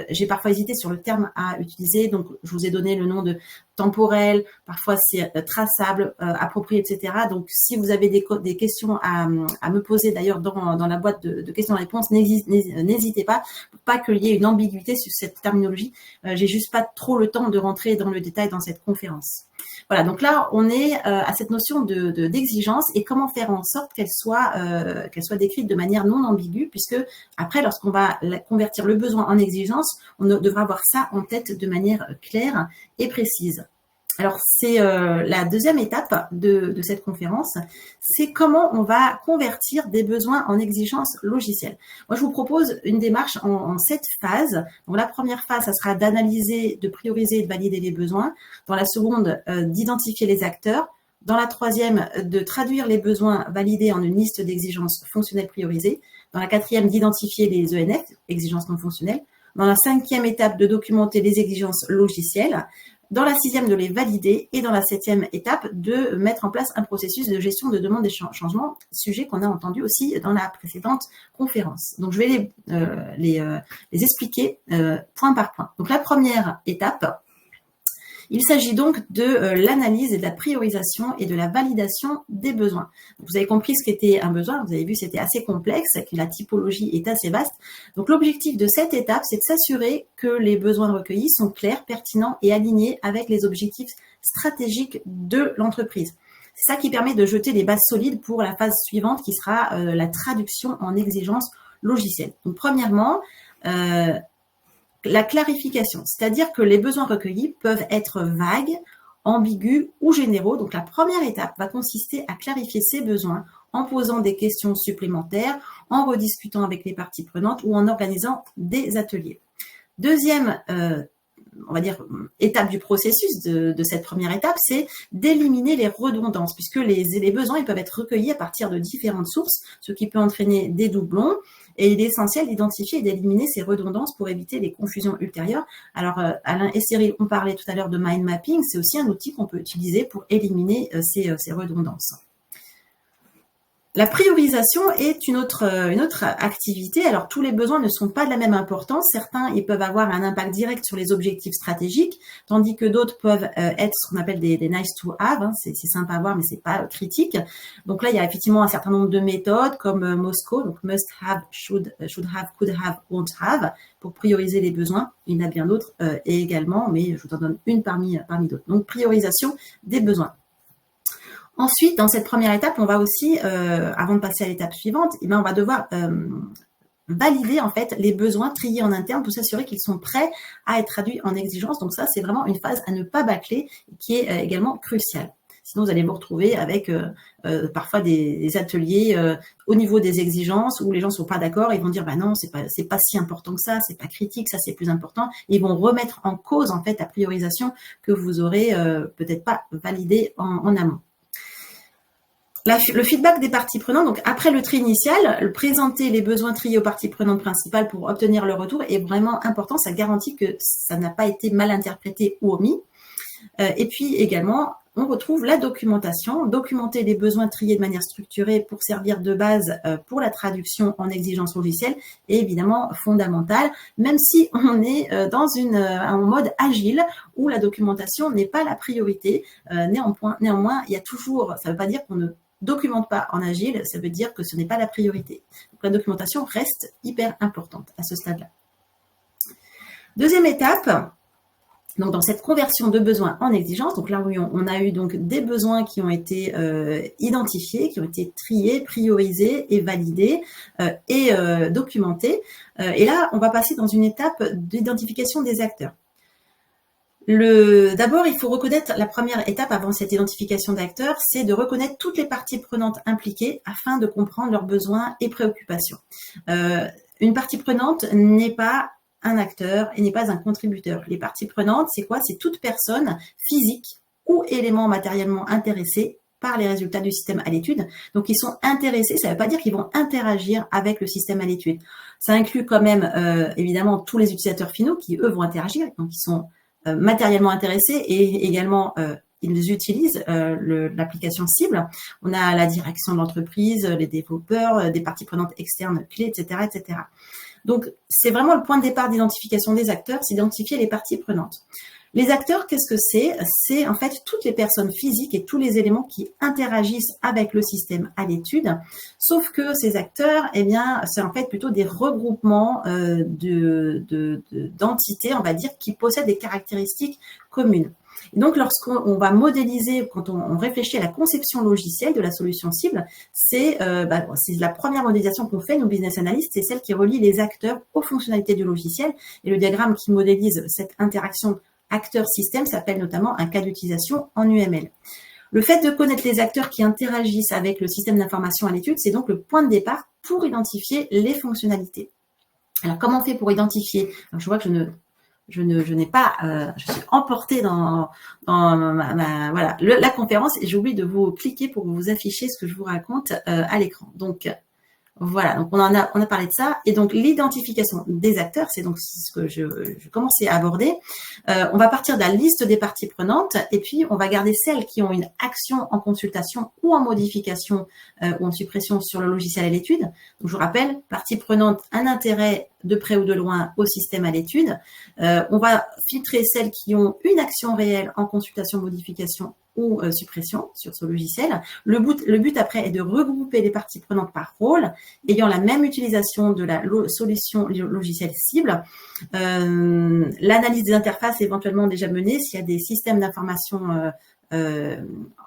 j'ai parfois hésité sur le terme à utiliser. Donc, je vous ai donné le nom de temporel, parfois c'est traçable, approprié, etc. Donc, si vous avez des questions à me poser, d'ailleurs, dans la boîte de questions-réponses, n'hésitez pas, pour pas qu'il y ait une ambiguïté sur cette terminologie. J'ai juste pas trop le temps de rentrer dans le détail dans cette conférence. Voilà, donc là, on est à cette notion d'exigence et comment faire en sorte qu'elle soit décrite de manière non ambiguë, puisque après, lorsqu'on va convertir le besoin en exigence, on devra avoir ça en tête de manière claire et précise. Alors, c'est la deuxième étape de cette conférence, c'est comment on va convertir des besoins en exigences logicielles. Moi, je vous propose une démarche en 7 phases. Donc, la première phase, ça sera d'analyser, de prioriser et de valider les besoins. Dans la seconde, d'identifier les acteurs. Dans la troisième, de traduire les besoins validés en une liste d'exigences fonctionnelles priorisées. Dans la quatrième, d'identifier les ENF, exigences non fonctionnelles. Dans la cinquième étape, de documenter les exigences logicielles. Dans la sixième, de les valider. Et dans la septième étape, de mettre en place un processus de gestion de demande des changements, sujet qu'on a entendu aussi dans la précédente conférence. Donc, je vais les expliquer point par point. Donc, la première étape, il s'agit donc de l'analyse et de la priorisation et de la validation des besoins. Donc, vous avez compris ce qu'était un besoin, vous avez vu c'était assez complexe, que la typologie est assez vaste. Donc l'objectif de cette étape, c'est de s'assurer que les besoins recueillis sont clairs, pertinents et alignés avec les objectifs stratégiques de l'entreprise. C'est ça qui permet de jeter les bases solides pour la phase suivante qui sera la traduction en exigences logicielles. Donc premièrement, la clarification, c'est-à-dire que les besoins recueillis peuvent être vagues, ambigus ou généraux. Donc, la première étape va consister à clarifier ces besoins en posant des questions supplémentaires, en rediscutant avec les parties prenantes ou en organisant des ateliers. Deuxième, on va dire, étape du processus de cette première étape, c'est d'éliminer les redondances, puisque les besoins ils peuvent être recueillis à partir de différentes sources, ce qui peut entraîner des doublons. Et il est essentiel d'identifier et d'éliminer ces redondances pour éviter les confusions ultérieures. Alors, Alain et Cyril ont parlé tout à l'heure de mind mapping. C'est aussi un outil qu'on peut utiliser pour éliminer ces redondances. La priorisation est une autre activité. Alors, tous les besoins ne sont pas de la même importance. Certains, ils peuvent avoir un impact direct sur les objectifs stratégiques, tandis que d'autres peuvent être ce qu'on appelle des nice to have. Hein. C'est sympa à voir, mais c'est pas critique. Donc là, il y a effectivement un certain nombre de méthodes comme MOSCO, donc must have, should have, could have, won't have, pour prioriser les besoins. Il y en a bien d'autres également, mais je vous en donne une parmi d'autres. Donc, priorisation des besoins. Ensuite, dans cette première étape, on va aussi, avant de passer à l'étape suivante, on va devoir valider en fait les besoins triés en interne pour s'assurer qu'ils sont prêts à être traduits en exigences. Donc ça, c'est vraiment une phase à ne pas bâcler qui est également cruciale. Sinon, vous allez vous retrouver avec parfois des ateliers au niveau des exigences où les gens sont pas d'accord, ils vont dire bah non, c'est pas si important que ça, c'est pas critique, ça c'est plus important. Et ils vont remettre en cause en fait la priorisation que vous aurez peut-être pas validée en amont. Le feedback des parties prenantes, donc après le tri initial, présenter les besoins triés aux parties prenantes principales pour obtenir le retour est vraiment important. Ça garantit que ça n'a pas été mal interprété ou omis. Et puis également, on retrouve la documentation. Documenter les besoins triés de manière structurée pour servir de base pour la traduction en exigences logicielles est évidemment fondamental, même si on est dans un mode agile où la documentation n'est pas la priorité. Néanmoins, il y a toujours, ça ne veut pas dire qu'on ne documente pas en agile, ça veut dire que ce n'est pas la priorité. Donc, la documentation reste hyper importante à ce stade-là. Deuxième étape, donc dans cette conversion de besoins en exigences, donc là où on a eu donc des besoins qui ont été identifiés, qui ont été triés, priorisés et validés et documentés. Et là, on va passer dans une étape d'identification des acteurs. D'abord, il faut reconnaître la première étape avant cette identification d'acteurs, c'est de reconnaître toutes les parties prenantes impliquées afin de comprendre leurs besoins et préoccupations. Une partie prenante n'est pas un acteur et n'est pas un contributeur. Les parties prenantes, c'est quoi? C'est toute personne physique ou élément matériellement intéressé par les résultats du système à l'étude. Donc, ils sont intéressés, ça ne veut pas dire qu'ils vont interagir avec le système à l'étude. Ça inclut quand même, évidemment, tous les utilisateurs finaux qui, eux, vont interagir. Donc, ils sont matériellement intéressés et également ils utilisent l'application cible. On a la direction de l'entreprise, les développeurs, des parties prenantes externes clés, etc., etc. Donc, c'est vraiment le point de départ d'identification des acteurs, c'est d'identifier les parties prenantes. Les acteurs, qu'est-ce que c'est? C'est en fait toutes les personnes physiques et tous les éléments qui interagissent avec le système à l'étude. Sauf que ces acteurs, eh bien, c'est en fait plutôt des regroupements d'entités, on va dire, qui possèdent des caractéristiques communes. Et donc, lorsqu'on va modéliser, quand on réfléchit à la conception logicielle de la solution cible, c'est la première modélisation qu'on fait, nous, business analysts, c'est celle qui relie les acteurs aux fonctionnalités du logiciel. Et le diagramme qui modélise cette interaction acteur-système s'appelle notamment un cas d'utilisation en UML. Le fait de connaître les acteurs qui interagissent avec le système d'information à l'étude, c'est donc le point de départ pour identifier les fonctionnalités. Alors, comment on fait pour identifier? Alors, je vois que je n'ai pas, je suis emportée dans la conférence et j'oublie de vous cliquer pour vous afficher ce que je vous raconte à l'écran. Donc, voilà, donc on a parlé de ça. Et donc, l'identification des acteurs, c'est donc ce que je commençais à aborder. On va partir de la liste des parties prenantes et puis on va garder celles qui ont une action en consultation ou en modification ou en suppression sur le logiciel à l'étude. Donc, je vous rappelle, partie prenante, un intérêt de près ou de loin au système à l'étude. On va filtrer celles qui ont une action réelle en consultation, modification ou suppression sur ce logiciel. Le but après est de regrouper les parties prenantes par rôle ayant la même utilisation de la solution logicielle cible. L'analyse des interfaces est éventuellement déjà menée s'il y a des systèmes d'information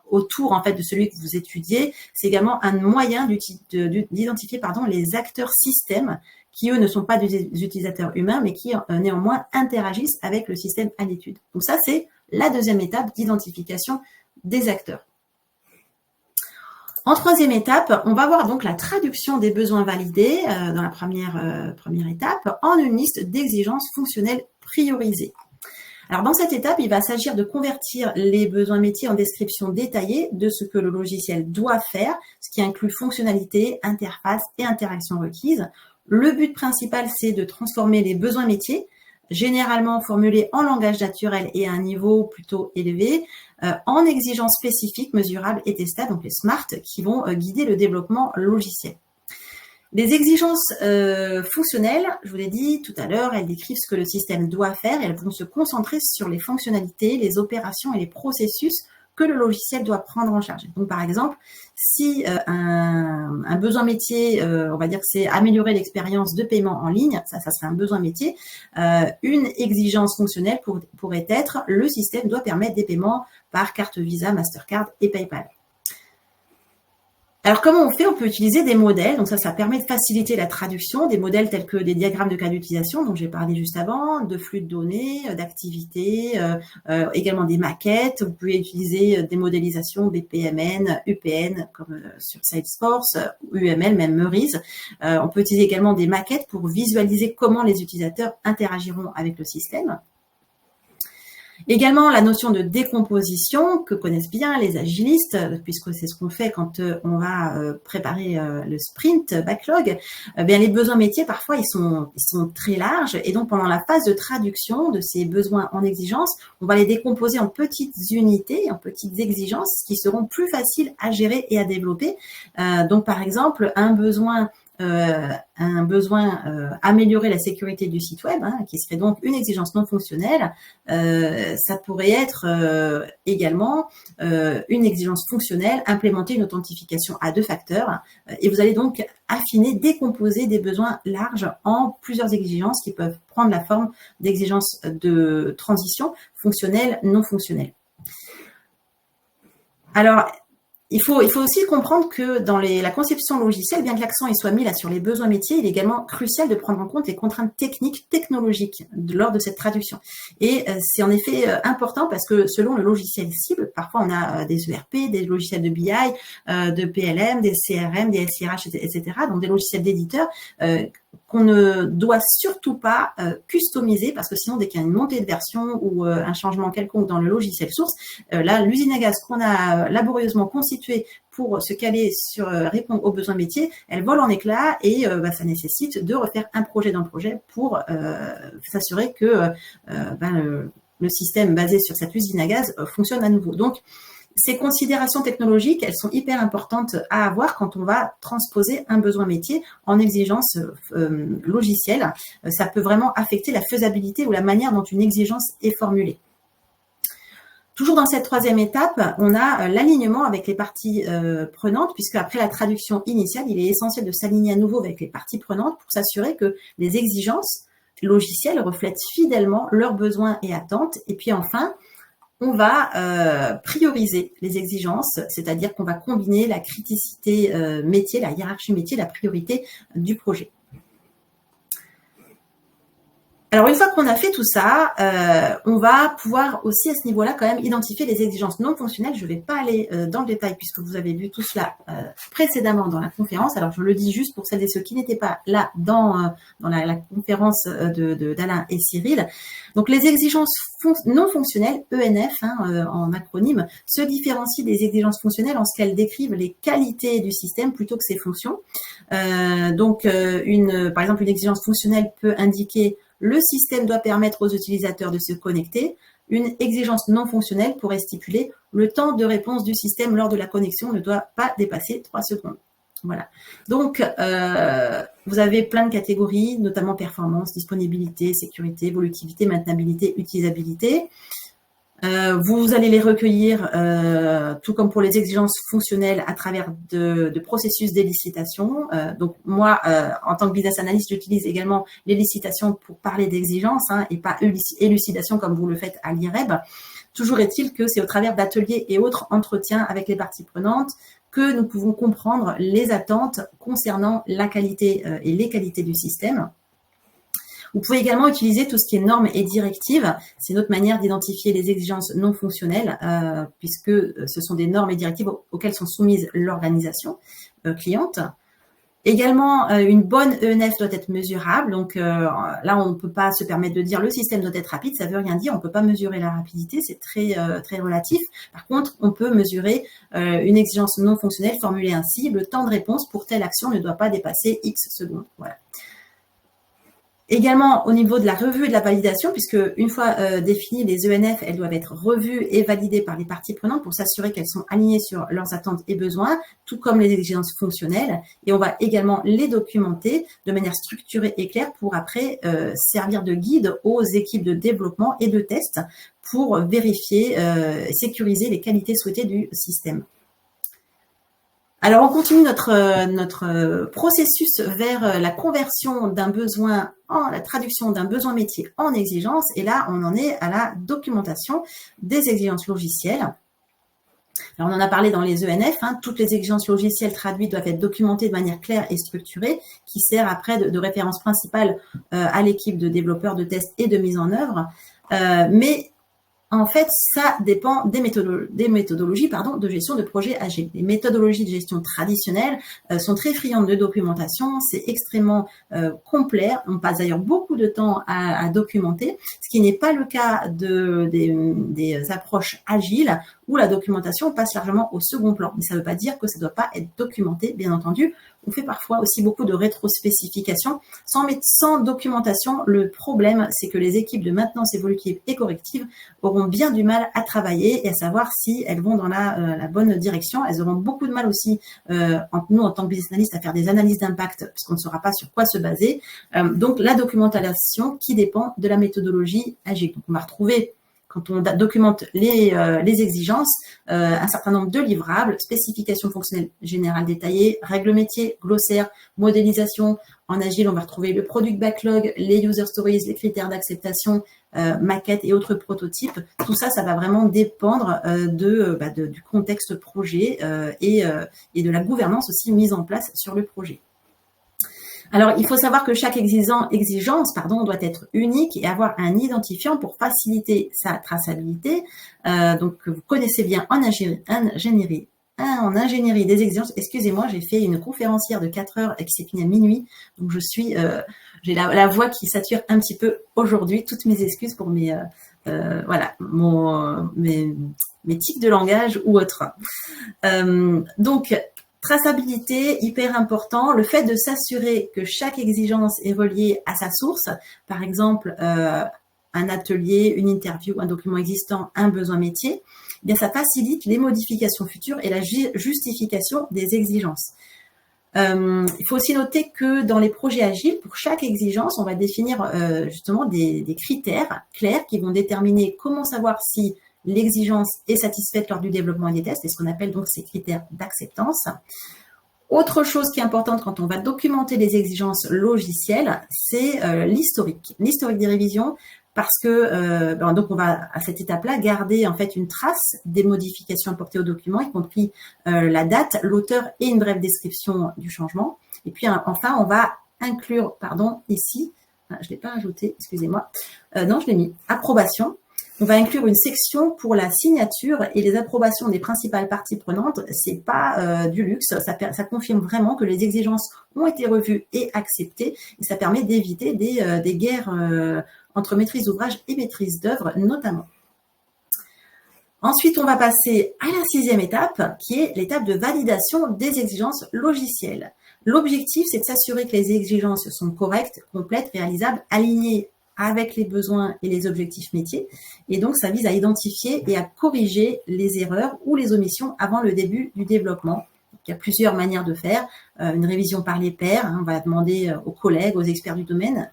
autour en fait de celui que vous étudiez. C'est également un moyen d'identifier les acteurs systèmes qui, eux, ne sont pas des utilisateurs humains, mais qui, néanmoins, interagissent avec le système à l'étude. Donc ça, c'est la deuxième étape d'identification des acteurs. En troisième étape, on va voir donc la traduction des besoins validés dans la première étape en une liste d'exigences fonctionnelles priorisées. Alors, dans cette étape, il va s'agir de convertir les besoins métiers en description détaillée de ce que le logiciel doit faire, ce qui inclut fonctionnalités, interfaces et interactions requises. Le but principal, c'est de transformer les besoins métiers généralement formulées en langage naturel et à un niveau plutôt élevé, en exigences spécifiques, mesurables et testables, donc les SMART, qui vont guider le développement logiciel. Les exigences fonctionnelles, je vous l'ai dit tout à l'heure, elles décrivent ce que le système doit faire et elles vont se concentrer sur les fonctionnalités, les opérations et les processus que le logiciel doit prendre en charge. Donc, par exemple, si un besoin métier, on va dire que c'est améliorer l'expérience de paiement en ligne, ça serait un besoin métier, une exigence fonctionnelle pourrait être le système doit permettre des paiements par carte Visa, Mastercard et PayPal. Alors, comment on fait? On peut utiliser des modèles. Donc, ça permet de faciliter la traduction. Des modèles tels que des diagrammes de cas d'utilisation, dont j'ai parlé juste avant, de flux de données, d'activités, également des maquettes. Vous pouvez utiliser des modélisations BPMN, UPN, comme sur Salesforce, UML, même Meurize. On peut utiliser également des maquettes pour visualiser comment les utilisateurs interagiront avec le système. Également, la notion de décomposition que connaissent bien les agilistes, puisque c'est ce qu'on fait quand on va préparer le sprint backlog. Bien, les besoins métiers, parfois, ils sont très larges. Et donc, pendant la phase de traduction de ces besoins en exigence, on va les décomposer en petites unités, en petites exigences qui seront plus faciles à gérer et à développer. Donc, par exemple, un besoin améliorer la sécurité du site web, qui serait donc une exigence non fonctionnelle. Ça pourrait être également une exigence fonctionnelle, implémenter une authentification à 2 facteurs. Et vous allez donc affiner, décomposer des besoins larges en plusieurs exigences qui peuvent prendre la forme d'exigences de transition fonctionnelle, non fonctionnelle. Alors, il faut aussi comprendre que dans la conception logicielle, bien que l'accent soit mis là sur les besoins métiers, il est également crucial de prendre en compte les contraintes techniques, technologiques lors de cette traduction. Et c'est en effet important parce que selon le logiciel cible, parfois on a des ERP, des logiciels de BI, de PLM, des CRM, des SIRH, etc. Donc des logiciels d'éditeurs qu'on ne doit surtout pas customiser parce que sinon, dès qu'il y a une montée de version ou un changement quelconque dans le logiciel source, là, l'usine à gaz qu'on a laborieusement constituée pour se caler sur répondre aux besoins métiers, elle vole en éclats et ça nécessite de refaire un projet dans le projet pour s'assurer que le système basé sur cette usine à gaz fonctionne à nouveau. Donc, ces considérations technologiques, elles sont hyper importantes à avoir quand on va transposer un besoin métier en exigence logicielle. Ça peut vraiment affecter la faisabilité ou la manière dont une exigence est formulée. Toujours dans cette 3e étape, on a l'alignement avec les parties prenantes, puisque après la traduction initiale, il est essentiel de s'aligner à nouveau avec les parties prenantes pour s'assurer que les exigences logicielles reflètent fidèlement leurs besoins et attentes. Et puis enfin, on va prioriser les exigences, c'est-à-dire qu'on va combiner la criticité métier, la hiérarchie métier, la priorité du projet. Alors, une fois qu'on a fait tout ça, on va pouvoir aussi à ce niveau-là quand même identifier les exigences non fonctionnelles. Je ne vais pas aller dans le détail puisque vous avez vu tout cela précédemment dans la conférence. Alors, je le dis juste pour celles et ceux qui n'étaient pas là dans la conférence d'Alain et Cyril. Donc, les exigences non fonctionnelles, ENF en acronyme, se différencient des exigences fonctionnelles en ce qu'elles décrivent les qualités du système plutôt que ses fonctions. Donc, par exemple, une exigence fonctionnelle peut indiquer le système doit permettre aux utilisateurs de se connecter. Une exigence non fonctionnelle pourrait stipuler le temps de réponse du système lors de la connexion ne doit pas dépasser 3 secondes. Voilà. Donc, vous avez plein de catégories, notamment performance, disponibilité, sécurité, volatilité, maintenabilité, utilisabilité. Vous allez les recueillir, tout comme pour les exigences fonctionnelles, à travers de processus d'élicitation. Donc moi, en tant que business analyst, j'utilise également l'élucidation pour parler d'exigences et pas élucidation comme vous le faites à l'IREB. Toujours est-il que c'est au travers d'ateliers et autres entretiens avec les parties prenantes que nous pouvons comprendre les attentes concernant la qualité et les qualités du système. Vous pouvez également utiliser tout ce qui est normes et directives. C'est notre manière d'identifier les exigences non fonctionnelles, puisque ce sont des normes et directives auxquelles sont soumises l'organisation cliente. Également, une bonne ENF doit être mesurable. Donc là, on ne peut pas se permettre de dire le système doit être rapide. Ça ne veut rien dire. On ne peut pas mesurer la rapidité. C'est très relatif. Par contre, on peut mesurer une exigence non fonctionnelle formulée ainsi. Le temps de réponse pour telle action ne doit pas dépasser X secondes. Voilà. Également au niveau de la revue et de la validation, puisque une fois définies, les ENF, elles doivent être revues et validées par les parties prenantes pour s'assurer qu'elles sont alignées sur leurs attentes et besoins, tout comme les exigences fonctionnelles. Et on va également les documenter de manière structurée et claire pour après servir de guide aux équipes de développement et de test pour vérifier, sécuriser les qualités souhaitées du système. Alors, on continue notre processus vers la conversion d'un besoin la traduction d'un besoin métier en exigence. Et là, on en est à la documentation des exigences logicielles. Alors, on en a parlé dans les ENF. Toutes les exigences logicielles traduites doivent être documentées de manière claire et structurée, qui sert après de référence principale à l'équipe de développeurs, de tests et de mise en œuvre. Mais en fait, ça dépend des méthodologies de gestion de projet agile. Les méthodologies de gestion traditionnelles sont très friandes de documentation, c'est extrêmement complet. On passe d'ailleurs beaucoup de temps à documenter, ce qui n'est pas le cas des approches agiles où la documentation passe largement au second plan. Mais ça ne veut pas dire que ça ne doit pas être documenté, bien entendu. On fait parfois aussi beaucoup de rétrospécification. Sans documentation, le problème, c'est que les équipes de maintenance évolutive et corrective auront bien du mal à travailler et à savoir si elles vont dans la bonne direction. Elles auront beaucoup de mal aussi, nous, en tant que business analyst, à faire des analyses d'impact parce qu'on ne saura pas sur quoi se baser. Donc, la documentation qui dépend de la méthodologie agile. Donc, on va retrouver, quand on documente les exigences, un certain nombre de livrables, spécifications fonctionnelles générales détaillées, règles métiers, glossaire, modélisation. En agile, on va retrouver le product backlog, les user stories, les critères d'acceptation, maquettes et autres prototypes. Tout ça, ça va vraiment dépendre du contexte projet et de la gouvernance aussi mise en place sur le projet. Alors, il faut savoir que chaque exigence doit être unique et avoir un identifiant pour faciliter sa traçabilité. Donc, vous connaissez bien en ingénierie des exigences. Excusez-moi, j'ai fait une conférence hier de 4 heures et qui s'est finie à minuit. Donc, j'ai la voix qui sature un petit peu aujourd'hui. Toutes mes excuses pour mes tics de langage ou autres. Donc, traçabilité, hyper important. Le fait de s'assurer que chaque exigence est reliée à sa source, par exemple, un atelier, une interview, un document existant, un besoin métier, eh bien, ça facilite les modifications futures et la justification des exigences. Il faut aussi noter que dans les projets agiles, pour chaque exigence, on va définir justement des critères clairs qui vont déterminer comment savoir si l'exigence est satisfaite lors du développement des tests, et ce qu'on appelle donc ces critères d'acceptance. Autre chose qui est importante quand on va documenter les exigences logicielles, c'est l'historique des révisions, parce que donc on va à cette étape-là garder en fait une trace des modifications apportées au document, y compris la date, l'auteur et une brève description du changement. Et puis enfin, on va inclure, ici, je l'ai pas ajouté, excusez-moi, non, je l'ai mis, approbation. On va inclure une section pour la signature et les approbations des principales parties prenantes. C'est pas du luxe, ça confirme vraiment que les exigences ont été revues et acceptées et ça permet d'éviter des guerres entre maîtrise d'ouvrage et maîtrise d'œuvre notamment. Ensuite, on va passer à la 6e étape qui est l'étape de validation des exigences logicielles. L'objectif, c'est de s'assurer que les exigences sont correctes, complètes, réalisables, alignées avec les besoins et les objectifs métiers. Et donc, ça vise à identifier et à corriger les erreurs ou les omissions avant le début du développement. Donc, il y a plusieurs manières de faire. Une révision par les pairs, on va demander aux collègues, aux experts du domaine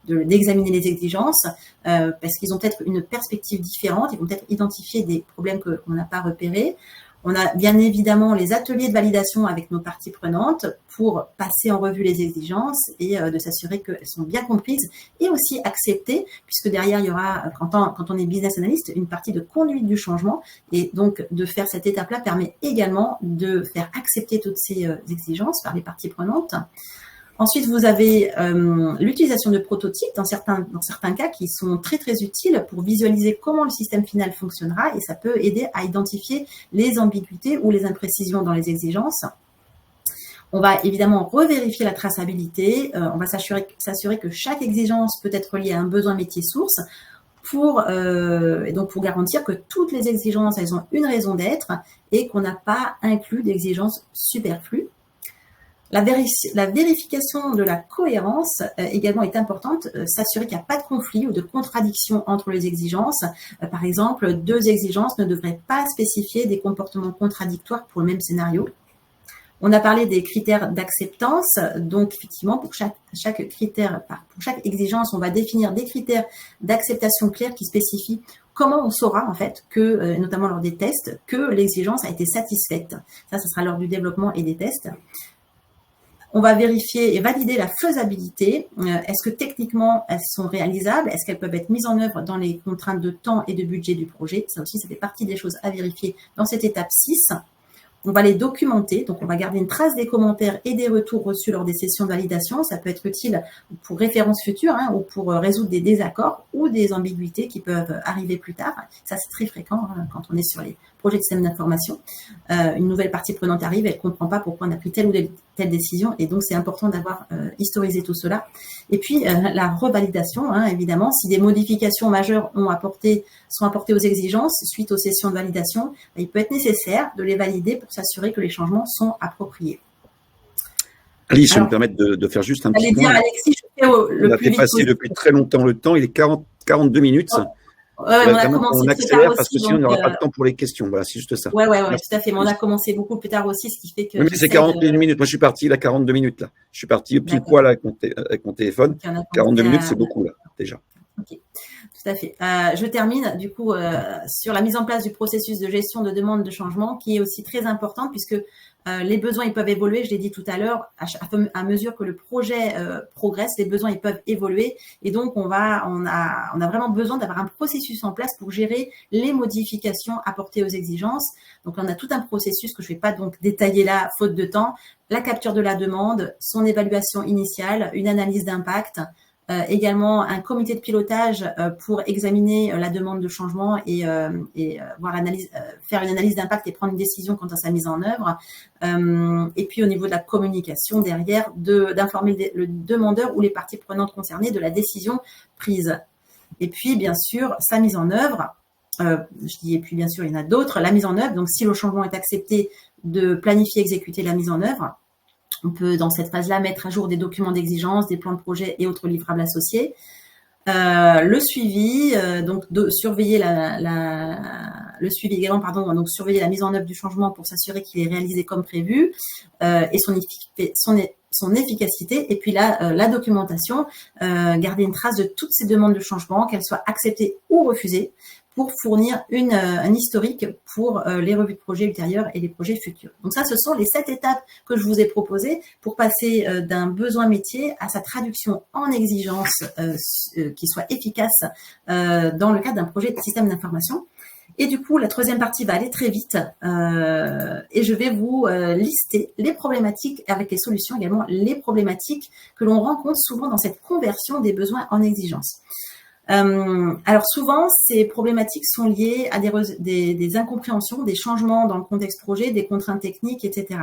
d'examiner les exigences parce qu'ils ont peut-être une perspective différente, ils vont peut-être identifier des problèmes qu'on n'a pas repérés. On a bien évidemment les ateliers de validation avec nos parties prenantes pour passer en revue les exigences et de s'assurer qu'elles sont bien comprises et aussi acceptées, puisque derrière, il y aura, quand on est business analyst, une partie de conduite du changement. Et donc, de faire cette étape-là permet également de faire accepter toutes ces exigences par les parties prenantes. Ensuite, vous avez l'utilisation de prototypes dans certains cas qui sont très, très utiles pour visualiser comment le système final fonctionnera et ça peut aider à identifier les ambiguïtés ou les imprécisions dans les exigences. On va évidemment revérifier la traçabilité. On va s'assurer que chaque exigence peut être reliée à un besoin métier source et donc pour garantir que toutes les exigences, elles ont une raison d'être et qu'on n'a pas inclus d'exigences superflues. La vérification de la cohérence également est importante, s'assurer qu'il n'y a pas de conflit ou de contradiction entre les exigences. Par exemple, 2 exigences ne devraient pas spécifier des comportements contradictoires pour le même scénario. On a parlé des critères d'acceptance, donc effectivement pour chaque critère, pour chaque exigence, on va définir des critères d'acceptation clairs qui spécifient comment on saura en fait que, notamment lors des tests, que l'exigence a été satisfaite. Ça sera lors du développement et des tests. On va vérifier et valider la faisabilité. Est-ce que techniquement elles sont réalisables? Est-ce qu'elles peuvent être mises en œuvre dans les contraintes de temps et de budget du projet? Ça aussi, ça fait partie des choses à vérifier dans cette étape 6. On va les documenter, donc on va garder une trace des commentaires et des retours reçus lors des sessions de validation. Ça peut être utile pour références futures ou pour résoudre des désaccords ou des ambiguïtés qui peuvent arriver plus tard. Ça, c'est très fréquent quand on est sur les projets de système d'information. Une nouvelle partie prenante arrive, elle ne comprend pas pourquoi on a pris telle ou telle décision, et donc c'est important d'avoir historisé tout cela. Et puis la revalidation, évidemment, si des modifications majeures sont apportées aux exigences suite aux sessions de validation, il peut être nécessaire de les valider pour s'assurer que les changements sont appropriés. Alice, je vais me permettre de faire juste un petit point. Alexis, je fais le plus vite passé depuis très longtemps le temps, il est 42 minutes. On a commencé on plus tard accélère aussi, parce que sinon on n'aura pas de temps pour les questions. Voilà, c'est juste ça. Ouais, tout à fait. Mais on a commencé beaucoup plus tard aussi, ce qui fait que. Oui, mais c'est 41 minutes. Moi, je suis parti là, 42 minutes là. Je suis parti pile poil avec mon téléphone. 42 minutes, c'est beaucoup là, déjà. Ok, tout à fait. Je termine du coup sur la mise en place du processus de gestion de demande de changement, qui est aussi très importante puisque les besoins ils peuvent évoluer. Je l'ai dit tout à l'heure, à mesure que le projet progresse, les besoins ils peuvent évoluer, et donc on a vraiment besoin d'avoir un processus en place pour gérer les modifications apportées aux exigences. Donc on a tout un processus que je ne vais pas donc détailler là, faute de temps. La capture de la demande, son évaluation initiale, une analyse d'impact. Également un comité de pilotage pour examiner la demande de changement et voir faire une analyse d'impact et prendre une décision quant à sa mise en œuvre. Et puis au niveau de la communication derrière, d'informer le demandeur ou les parties prenantes concernées de la décision prise. Et puis bien sûr sa mise en œuvre. Je dis et puis bien sûr il y en a d'autres. La mise en œuvre. Donc si le changement est accepté, de planifier, exécuter la mise en œuvre. On peut, dans cette phase-là, mettre à jour des documents d'exigence, des plans de projet et autres livrables associés. Le suivi, donc surveiller le suivi également, donc surveiller la mise en œuvre du changement pour s'assurer qu'il est réalisé comme prévu et son efficacité. Et puis là, la documentation, garder une trace de toutes ces demandes de changement, qu'elles soient acceptées ou refusées, pour fournir un historique pour les revues de projets ultérieures et les projets futurs. Donc ça, ce sont les 7 étapes que je vous ai proposées pour passer d'un besoin métier à sa traduction en exigence qui soit efficace dans le cadre d'un projet de système d'information. Et du coup, la 3e partie va aller très vite et je vais vous lister les problématiques avec les solutions également, les problématiques que l'on rencontre souvent dans cette conversion des besoins en exigence. Alors souvent, ces problématiques sont liées à des incompréhensions, des changements dans le contexte projet, des contraintes techniques, etc.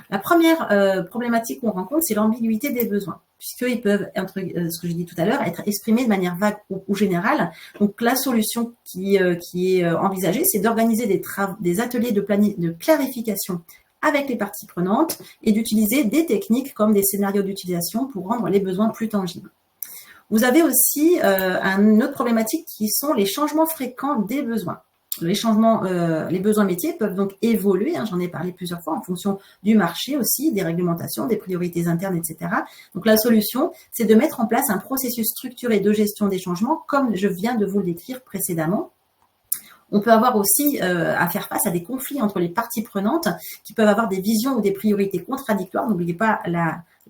La première problématique qu'on rencontre, c'est l'ambiguïté des besoins, puisqu'ils peuvent, ce que j'ai dit tout à l'heure, être exprimés de manière vague ou générale. Donc la solution qui est envisagée, c'est d'organiser des ateliers de clarification avec les parties prenantes et d'utiliser des techniques comme des scénarios d'utilisation pour rendre les besoins plus tangibles. Vous avez aussi une autre problématique qui sont les changements fréquents des besoins. Les besoins métiers peuvent donc évoluer, j'en ai parlé plusieurs fois, en fonction du marché aussi, des réglementations, des priorités internes, etc. Donc la solution, c'est de mettre en place un processus structuré de gestion des changements, comme je viens de vous le décrire précédemment. On peut avoir aussi à faire face à des conflits entre les parties prenantes qui peuvent avoir des visions ou des priorités contradictoires. N'oubliez pas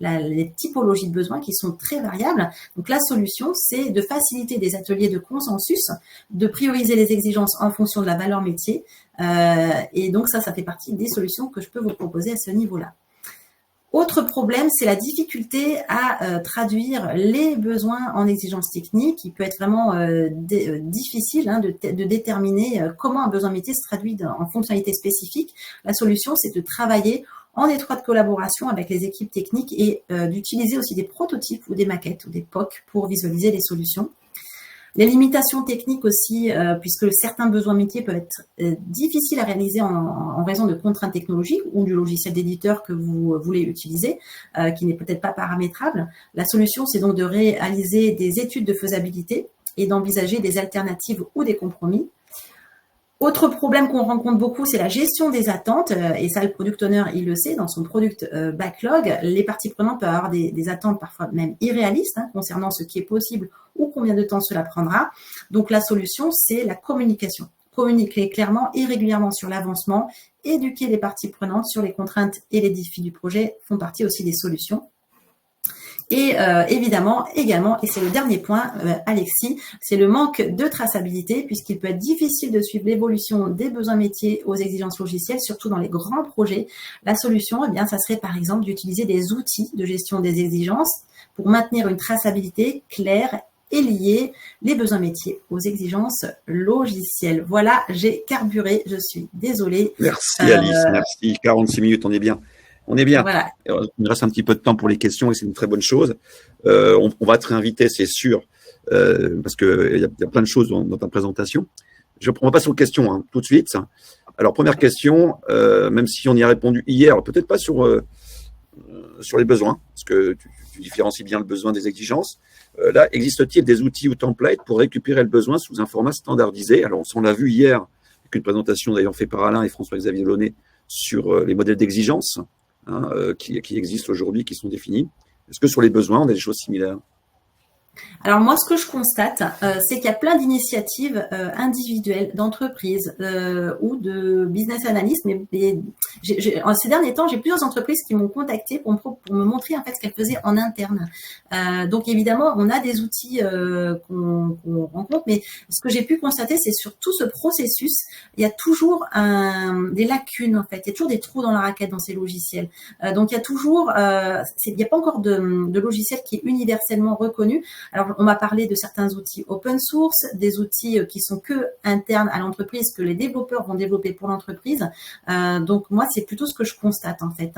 les typologies de besoins qui sont très variables. Donc la solution, c'est de faciliter des ateliers de consensus, de prioriser les exigences en fonction de la valeur métier. Et donc ça fait partie des solutions que je peux vous proposer à ce niveau-là. Autre problème, c'est la difficulté à traduire les besoins en exigences techniques. Il peut être vraiment difficile de déterminer comment un besoin métier se traduit en fonctionnalité spécifique. La solution, c'est de travailler en étroite collaboration avec les équipes techniques et d'utiliser aussi des prototypes ou des maquettes ou des POC pour visualiser les solutions. Les limitations techniques aussi, puisque certains besoins métiers peuvent être difficiles à réaliser en raison de contraintes technologiques ou du logiciel d'éditeur que vous voulez utiliser, qui n'est peut-être pas paramétrable. La solution, c'est donc de réaliser des études de faisabilité et d'envisager des alternatives ou des compromis. Autre problème qu'on rencontre beaucoup, c'est la gestion des attentes. Et ça, le product owner, il le sait, dans son product backlog, les parties prenantes peuvent avoir des attentes parfois même irréalistes concernant ce qui est possible ou combien de temps cela prendra. Donc, la solution, c'est la communication. Communiquer clairement et régulièrement sur l'avancement, éduquer les parties prenantes sur les contraintes et les défis du projet font partie aussi des solutions. Et évidemment, également, et c'est le dernier point, Alexis, c'est le manque de traçabilité, puisqu'il peut être difficile de suivre l'évolution des besoins métiers aux exigences logicielles, surtout dans les grands projets. La solution, eh bien, ça serait par exemple d'utiliser des outils de gestion des exigences pour maintenir une traçabilité claire et lier les besoins métiers aux exigences logicielles. Voilà, j'ai carburé, je suis désolée. Merci Alice, merci. 46 minutes, on est bien. On est bien. Voilà. Il nous reste un petit peu de temps pour les questions et c'est une très bonne chose. On va te réinviter, c'est sûr, parce qu'il y a plein de choses dans ta présentation. On va passer aux questions tout de suite. Alors, première question, même si on y a répondu hier, peut-être pas sur les besoins, parce que tu différencies bien le besoin des exigences. Là, existe-t-il des outils ou templates pour récupérer le besoin sous un format standardisé? Alors, on l'a vu hier, avec une présentation d'ailleurs faite par Alain et François-Xavier Launay sur les modèles d'exigence qui existent aujourd'hui, qui sont définis. Est-ce que sur les besoins, on a des choses similaires? Alors moi, ce que je constate, c'est qu'il y a plein d'initiatives individuelles, d'entreprises ou de business analysts. Mais ces derniers temps, j'ai plusieurs entreprises qui m'ont contacté pour me montrer en fait ce qu'elles faisaient en interne. Donc évidemment, on a des outils qu'on rencontre, mais ce que j'ai pu constater, c'est sur tout ce processus, il y a toujours des lacunes en fait. Il y a toujours des trous dans la raquette dans ces logiciels. Donc il y a toujours, il n'y a pas encore de logiciel qui est universellement reconnu. Alors, on m'a parlé de certains outils open source, des outils qui sont que internes à l'entreprise, que les développeurs vont développer pour l'entreprise. Donc, moi, c'est plutôt ce que je constate, en fait.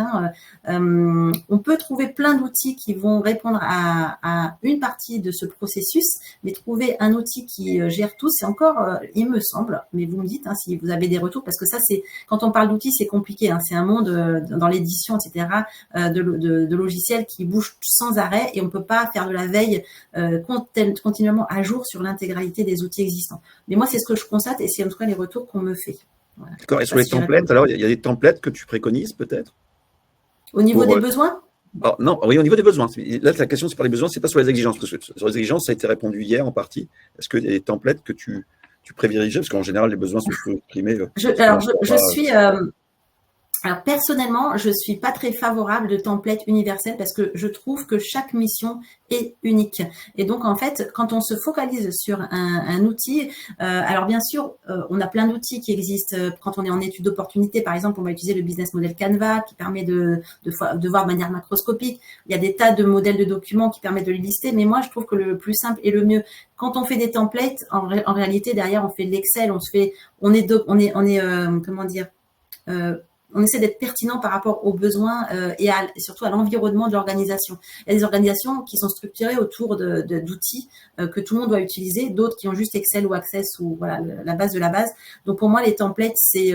On peut trouver plein d'outils qui vont répondre à une partie de ce processus, mais trouver un outil qui gère tout, c'est encore, il me semble, mais vous me dites si vous avez des retours, parce que ça, c'est quand on parle d'outils, c'est compliqué. C'est un monde dans l'édition, etc., de logiciels qui bougent sans arrêt et on ne peut pas faire de la veille continuellement à jour sur l'intégralité des outils existants. Mais moi, c'est ce que je constate et c'est en tout cas les retours qu'on me fait. Voilà. D'accord. Et sur les templates, alors, il y a des templates que tu préconises peut-être? Au niveau des besoins? Alors, non, oui, au niveau des besoins. Là, la question, c'est pas les besoins, c'est pas sur les exigences. Parce que sur les exigences, ça a été répondu hier en partie. Est-ce qu'il y a des templates que tu privilégies? Parce qu'en général, les besoins sont exprimés. Alors personnellement, je suis pas très favorable de template universel parce que je trouve que chaque mission est unique. Et donc en fait, quand on se focalise sur un outil, alors bien sûr, on a plein d'outils qui existent. Quand on est en étude d'opportunité, par exemple, on va utiliser le business model Canva qui permet de voir de manière macroscopique. Il y a des tas de modèles de documents qui permettent de les lister. Mais moi, je trouve que le plus simple et le mieux, quand on fait des templates, en réalité derrière, on fait de l'Excel, on essaie d'être pertinent par rapport aux besoins et surtout à l'environnement de l'organisation. Il y a des organisations qui sont structurées autour d'outils que tout le monde doit utiliser, d'autres qui ont juste Excel ou Access ou voilà la base de la base. Donc pour moi, les templates c'est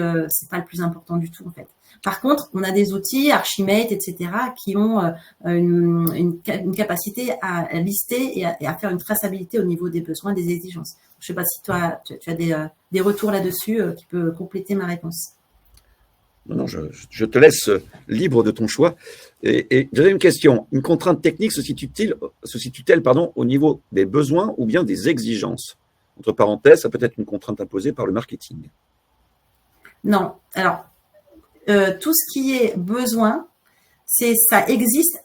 pas le plus important du tout en fait. Par contre, on a des outils, Archimate, etc., qui ont une capacité à lister et à faire une traçabilité au niveau des besoins, des exigences. Je sais pas si toi tu as des retours là-dessus qui peut compléter ma réponse. Non, je te laisse libre de ton choix. Et j'avais une question. Une contrainte technique se situe-t-elle au niveau des besoins ou bien des exigences? Entre parenthèses, ça peut être une contrainte imposée par le marketing. Non. Alors, tout ce qui est besoin, ça existe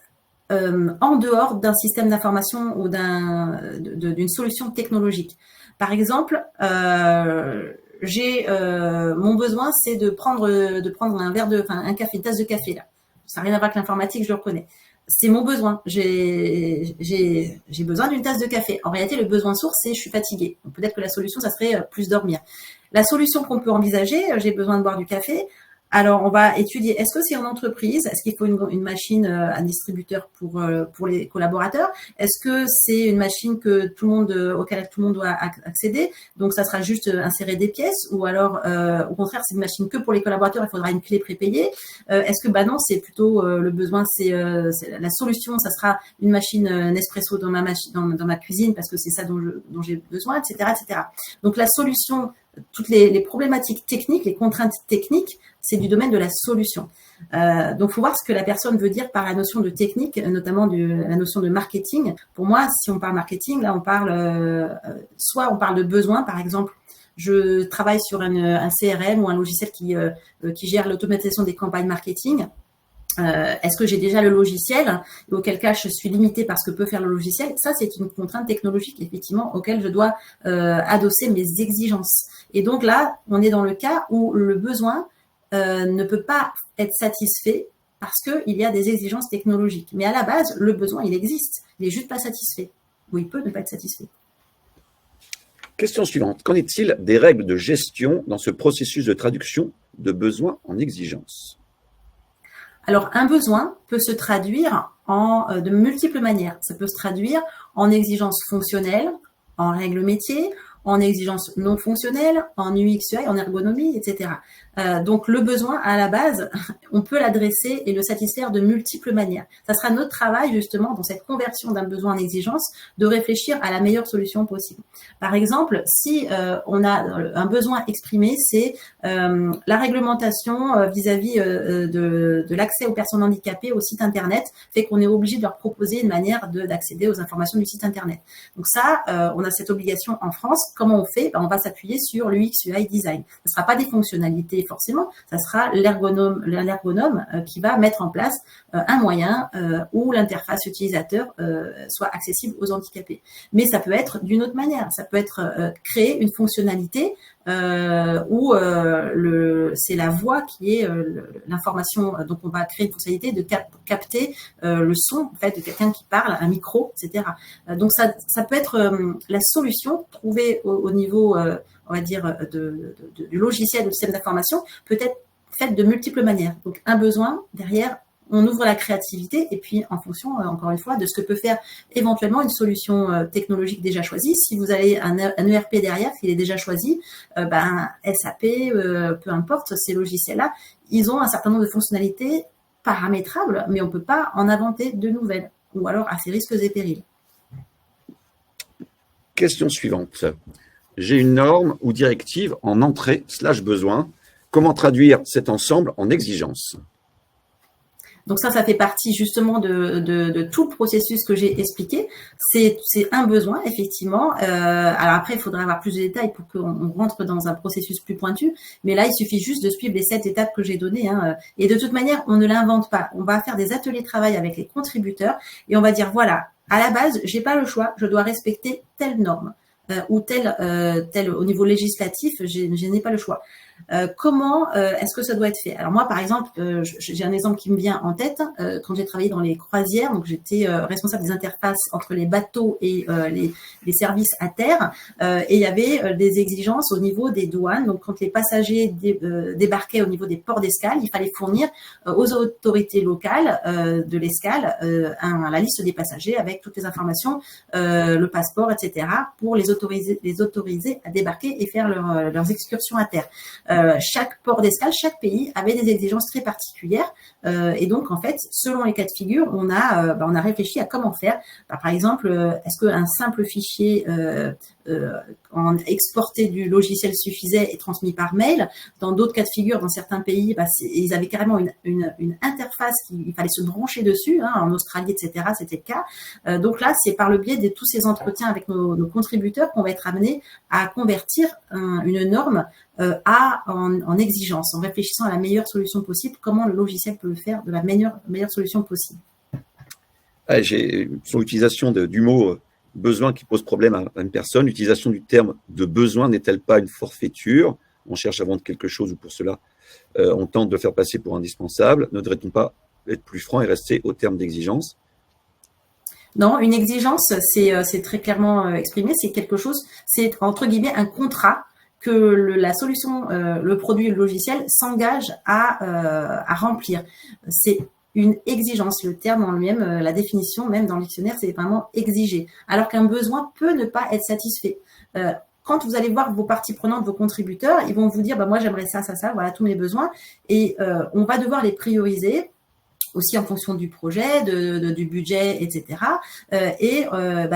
en dehors d'un système d'information ou d'une solution technologique. Par exemple, mon besoin, c'est de prendre un café, une tasse de café là. Ça n'a rien à voir avec l'informatique, je le reconnais. C'est mon besoin. J'ai besoin d'une tasse de café. En réalité, le besoin source, c'est je suis fatiguée. Donc, peut-être que la solution, ça serait plus dormir. La solution qu'on peut envisager, j'ai besoin de boire du café. Alors, on va étudier, est-ce que c'est en entreprise? Est-ce qu'il faut une machine, un distributeur pour les collaborateurs? Est-ce que c'est une machine que auquel tout le monde doit accéder? Donc, ça sera juste insérer des pièces, ou alors, au contraire, c'est une machine que pour les collaborateurs, il faudra une clé prépayée. Est-ce que, non, c'est plutôt le besoin, c'est la solution, ça sera une machine Nespresso dans ma cuisine parce que c'est ça dont j'ai besoin, etc., etc. Donc, la solution, toutes les problématiques techniques, les contraintes techniques, c'est du domaine de la solution. Donc, faut voir ce que la personne veut dire par la notion de technique, notamment la notion de marketing. Pour moi, si on parle marketing, là, on parle soit on parle de besoin, par exemple. Je travaille sur un CRM ou un logiciel qui gère l'automatisation des campagnes marketing. Est-ce que j'ai déjà le logiciel, et auquel cas je suis limitée par ce que peut faire le logiciel? Ça, c'est une contrainte technologique, effectivement, auquel je dois adosser mes exigences. Et donc là, on est dans le cas où le besoin ne peut pas être satisfait parce qu'il y a des exigences technologiques. Mais à la base, le besoin, il existe. Il n'est juste pas satisfait. Ou il peut ne pas être satisfait. Question suivante. Qu'en est-il des règles de gestion dans ce processus de traduction de besoin en exigence? Alors, un besoin peut se traduire de multiples manières. Ça peut se traduire en exigence fonctionnelle, en règles métiers, en exigence non fonctionnelle, en UX, UI, en ergonomie, etc. Donc, le besoin, à la base, on peut l'adresser et le satisfaire de multiples manières. Ça sera notre travail, justement, dans cette conversion d'un besoin en exigence, de réfléchir à la meilleure solution possible. Par exemple, si on a un besoin exprimé, c'est la réglementation vis-à-vis de l'accès aux personnes handicapées au site Internet, fait qu'on est obligé de leur proposer une manière d'accéder aux informations du site Internet. Donc ça, on a cette obligation en France. Comment on fait? On va s'appuyer sur l'UX UI design. Ce ne sera pas des fonctionnalités forcément, ça sera l'ergonome qui va mettre en place un moyen où l'interface utilisateur soit accessible aux handicapés. Mais ça peut être d'une autre manière. Ça peut être créer une fonctionnalité où c'est la voix qui est l'information. Donc on va créer une fonctionnalité de capter le son en fait de quelqu'un qui parle, un micro, etc. Donc ça peut être la solution trouvée au niveau, on va dire, du logiciel, du système d'information, peut être faite de multiples manières. Donc un besoin derrière. On ouvre la créativité et puis en fonction, encore une fois, de ce que peut faire éventuellement une solution technologique déjà choisie. Si vous avez un ERP derrière qui est déjà choisi, SAP, peu importe, ces logiciels-là, ils ont un certain nombre de fonctionnalités paramétrables, mais on ne peut pas en inventer de nouvelles, ou alors à ses risques et périls. Question suivante. J'ai une norme ou directive en entrée/besoin. Comment traduire cet ensemble en exigence? Donc ça fait partie justement de tout le processus que j'ai expliqué. C'est un besoin, effectivement. Alors après, il faudra avoir plus de détails pour qu'on rentre dans un processus plus pointu. Mais là, il suffit juste de suivre les 7 étapes que j'ai données. Et de toute manière, on ne l'invente pas. On va faire des ateliers de travail avec les contributeurs et on va dire, voilà, à la base, j'ai pas le choix, je dois respecter telle norme. Ou tel au niveau législatif, je n'ai pas le choix. Comment est-ce que ça doit être fait? Alors moi, par exemple, j'ai un exemple qui me vient en tête. Quand j'ai travaillé dans les croisières, donc j'étais responsable des interfaces entre les bateaux et les services à terre, et il y avait des exigences au niveau des douanes. Donc quand les passagers débarquaient au niveau des ports d'escale, il fallait fournir aux autorités locales de l'escale la liste des passagers avec toutes les informations, le passeport, etc., pour les autoriser à débarquer et faire leurs excursions à terre. Chaque port d'escale, chaque pays avait des exigences très particulières et donc en fait, selon les cas de figure, on a réfléchi à comment faire. Par exemple, est-ce qu'un simple fichier exporté du logiciel suffisait et transmis par mail? Dans d'autres cas de figure, dans certains pays, ils avaient carrément une interface il fallait se brancher dessus. En Australie, etc., c'était le cas. Donc là, c'est par le biais de tous ces entretiens avec nos contributeurs qu'on va être amené à convertir une norme en exigence, en réfléchissant à la meilleure solution possible, comment le logiciel peut le faire de la meilleure solution possible. Sur l'utilisation du mot besoin qui pose problème à une personne, l'utilisation du terme de besoin n'est-elle pas une forfaiture? On cherche à vendre quelque chose ou pour cela on tente de le faire passer pour indispensable. Ne devrait-on pas être plus franc et rester au terme d'exigence? Non, une exigence, c'est très clairement exprimé, c'est quelque chose, c'est entre guillemets un contrat que la solution, le produit, le logiciel s'engage à remplir. C'est une exigence. Le terme en lui-même, la définition, même dans le dictionnaire, c'est vraiment exiger. Alors qu'un besoin peut ne pas être satisfait. Quand vous allez voir vos parties prenantes, vos contributeurs, ils vont vous dire, moi j'aimerais ça, voilà tous mes besoins. Et on va devoir les prioriser aussi en fonction du projet, du budget, etc.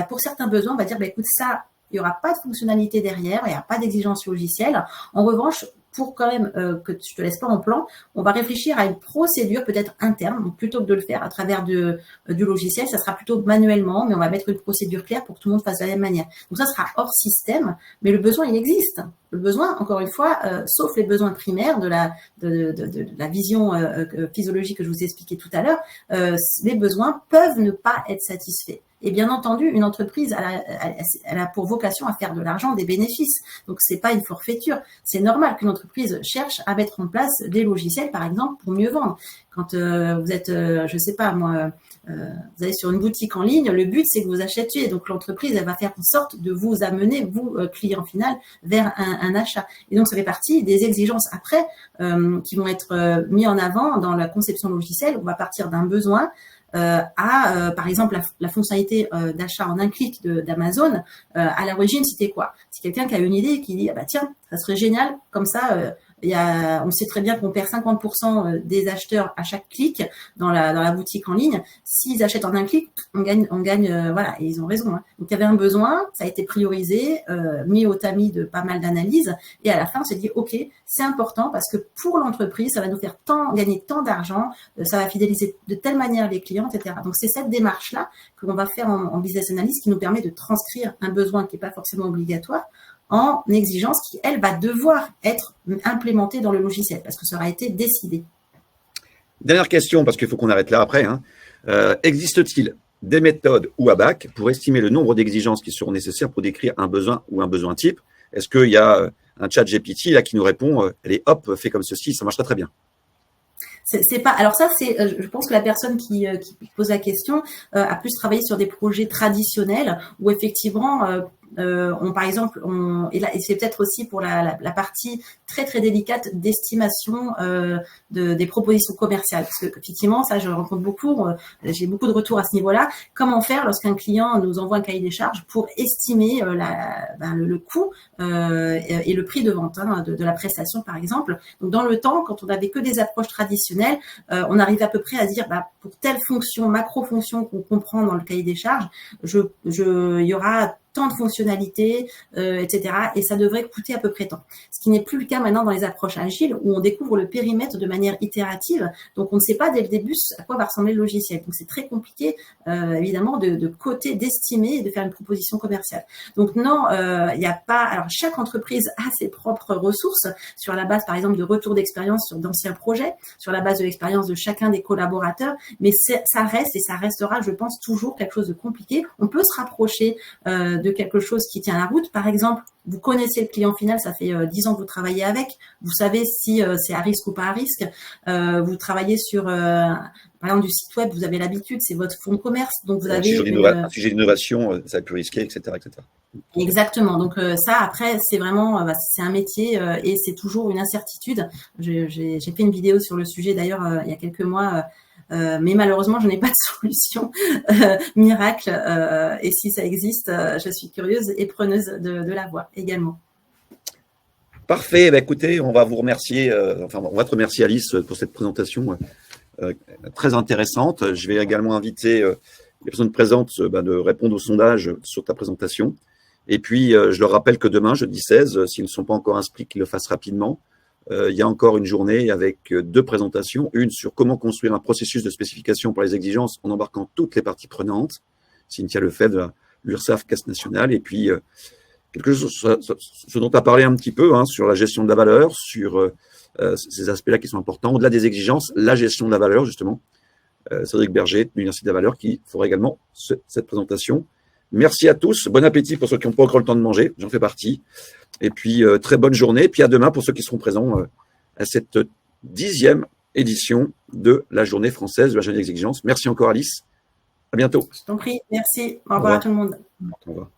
Pour certains besoins, on va dire, écoute, ça, il n'y aura pas de fonctionnalité derrière, il n'y a pas d'exigence logicielle. En revanche, pour quand même que je te laisse pas en plan, on va réfléchir à une procédure peut-être interne. Donc, plutôt que de le faire à travers du logiciel, ça sera plutôt manuellement, mais on va mettre une procédure claire pour que tout le monde fasse de la même manière. Donc, ça sera hors système, mais le besoin, il existe. Le besoin, encore une fois, sauf les besoins primaires de la vision physiologique que je vous ai expliqué tout à l'heure, les besoins peuvent ne pas être satisfaits. Et bien entendu, une entreprise, elle a pour vocation à faire de l'argent, des bénéfices. Donc, c'est pas une forfaiture. C'est normal qu'une entreprise cherche à mettre en place des logiciels, par exemple, pour mieux vendre. Quand vous êtes, je sais pas moi, vous allez sur une boutique en ligne, le but c'est que vous achetiez. Donc, l'entreprise, elle va faire en sorte de vous amener, vous, client final, vers un achat. Et donc, ça fait partie des exigences après qui vont être mis en avant dans la conception logicielle. On va partir d'un besoin par exemple, la fonctionnalité d'achat en un clic d'Amazon. À l'origine, c'était quoi? C'est quelqu'un qui a une idée et qui dit, tiens, ça serait génial, comme ça, on sait très bien qu'on perd 50% des acheteurs à chaque clic dans la boutique en ligne. S'ils achètent en un clic, on gagne, voilà, et ils ont raison. Hein. Donc, il y avait un besoin, ça a été priorisé, mis au tamis de pas mal d'analyses, et à la fin, on s'est dit, OK, c'est important parce que pour l'entreprise, ça va nous faire gagner tant d'argent, ça va fidéliser de telle manière les clients, etc. Donc, c'est cette démarche-là que l'on va faire en business analysis qui nous permet de transcrire un besoin qui n'est pas forcément obligatoire en exigence qui, elle, va devoir être implémentée dans le logiciel parce que ça aura été décidé. Dernière question, parce qu'il faut qu'on arrête là après. Existe-t-il des méthodes ou ABAC pour estimer le nombre d'exigences qui seront nécessaires pour décrire un besoin ou un besoin type? Est-ce qu'il y a un chat GPT là qui nous répond allez, hop, fais comme ceci, ça marchera très bien? C'est pas. Alors ça, je pense que la personne qui pose la question a plus travaillé sur des projets traditionnels où effectivement, par exemple, et c'est peut-être aussi pour la partie très très délicate d'estimation des propositions commerciales, parce que effectivement, ça, je rencontre beaucoup. J'ai beaucoup de retours à ce niveau-là. Comment faire lorsqu'un client nous envoie un cahier des charges pour estimer le coût et le prix de vente de la prestation, par exemple. Donc dans le temps, quand on n'avait que des approches traditionnelles, on arrive à peu près à dire pour telle fonction, macro-fonction qu'on comprend dans le cahier des charges, il y aura tant de fonctionnalités, etc. Et ça devrait coûter à peu près tant. Ce qui n'est plus le cas maintenant dans les approches agiles où on découvre le périmètre de manière itérative. Donc, on ne sait pas dès le début à quoi va ressembler le logiciel. Donc, c'est très compliqué, évidemment, de coter, d'estimer et de faire une proposition commerciale. Donc, non, il n'y a pas... Alors, chaque entreprise a ses propres ressources sur la base, par exemple, de retours d'expérience sur d'anciens projets, sur la base de l'expérience de chacun des collaborateurs. Mais ça reste et ça restera, je pense, toujours quelque chose de compliqué. On peut se rapprocher de quelque chose qui tient la route. Par exemple, vous connaissez le client final, ça fait 10 ans que vous travaillez avec, vous savez si c'est à risque ou pas à risque. Vous travaillez sur, par exemple, du site web, vous avez l'habitude, c'est votre fonds de commerce, donc vous avez un sujet d'innovation, ça va être plus risqué, etc., etc. Exactement. Donc ça, après, c'est vraiment, c'est un métier et c'est toujours une incertitude. J'ai fait une vidéo sur le sujet d'ailleurs il y a quelques mois. Mais malheureusement, je n'ai pas de solution miracle. Et si ça existe, je suis curieuse et preneuse de la voir également. Parfait. Écoutez, on va vous remercier. On va te remercier, Alice, pour cette présentation très intéressante. Je vais également inviter les personnes présentes de répondre au sondage sur ta présentation. Et puis, je leur rappelle que demain, jeudi 16, s'ils ne sont pas encore inscrits, qu'ils le fassent rapidement. Il y a encore une journée avec 2 présentations, une sur comment construire un processus de spécification pour les exigences en embarquant toutes les parties prenantes, Cynthia Lefebvre, l'URSSAF, Caisse nationale, et puis quelque chose, ce dont tu as parlé un petit peu, sur la gestion de la valeur, sur ces aspects-là qui sont importants, au-delà des exigences, la gestion de la valeur, justement. Cédric Berger, de l'Université de la Valeur, qui fera également cette présentation. Merci à tous, bon appétit pour ceux qui n'ont pas encore le temps de manger, j'en fais partie. Et puis, très bonne journée. Et puis, à demain pour ceux qui seront présents à cette 10e édition de la Journée française de la jeune exigence. Merci encore, Alice. À bientôt. Je t'en prie. Merci. Au revoir à tout le monde. Au revoir.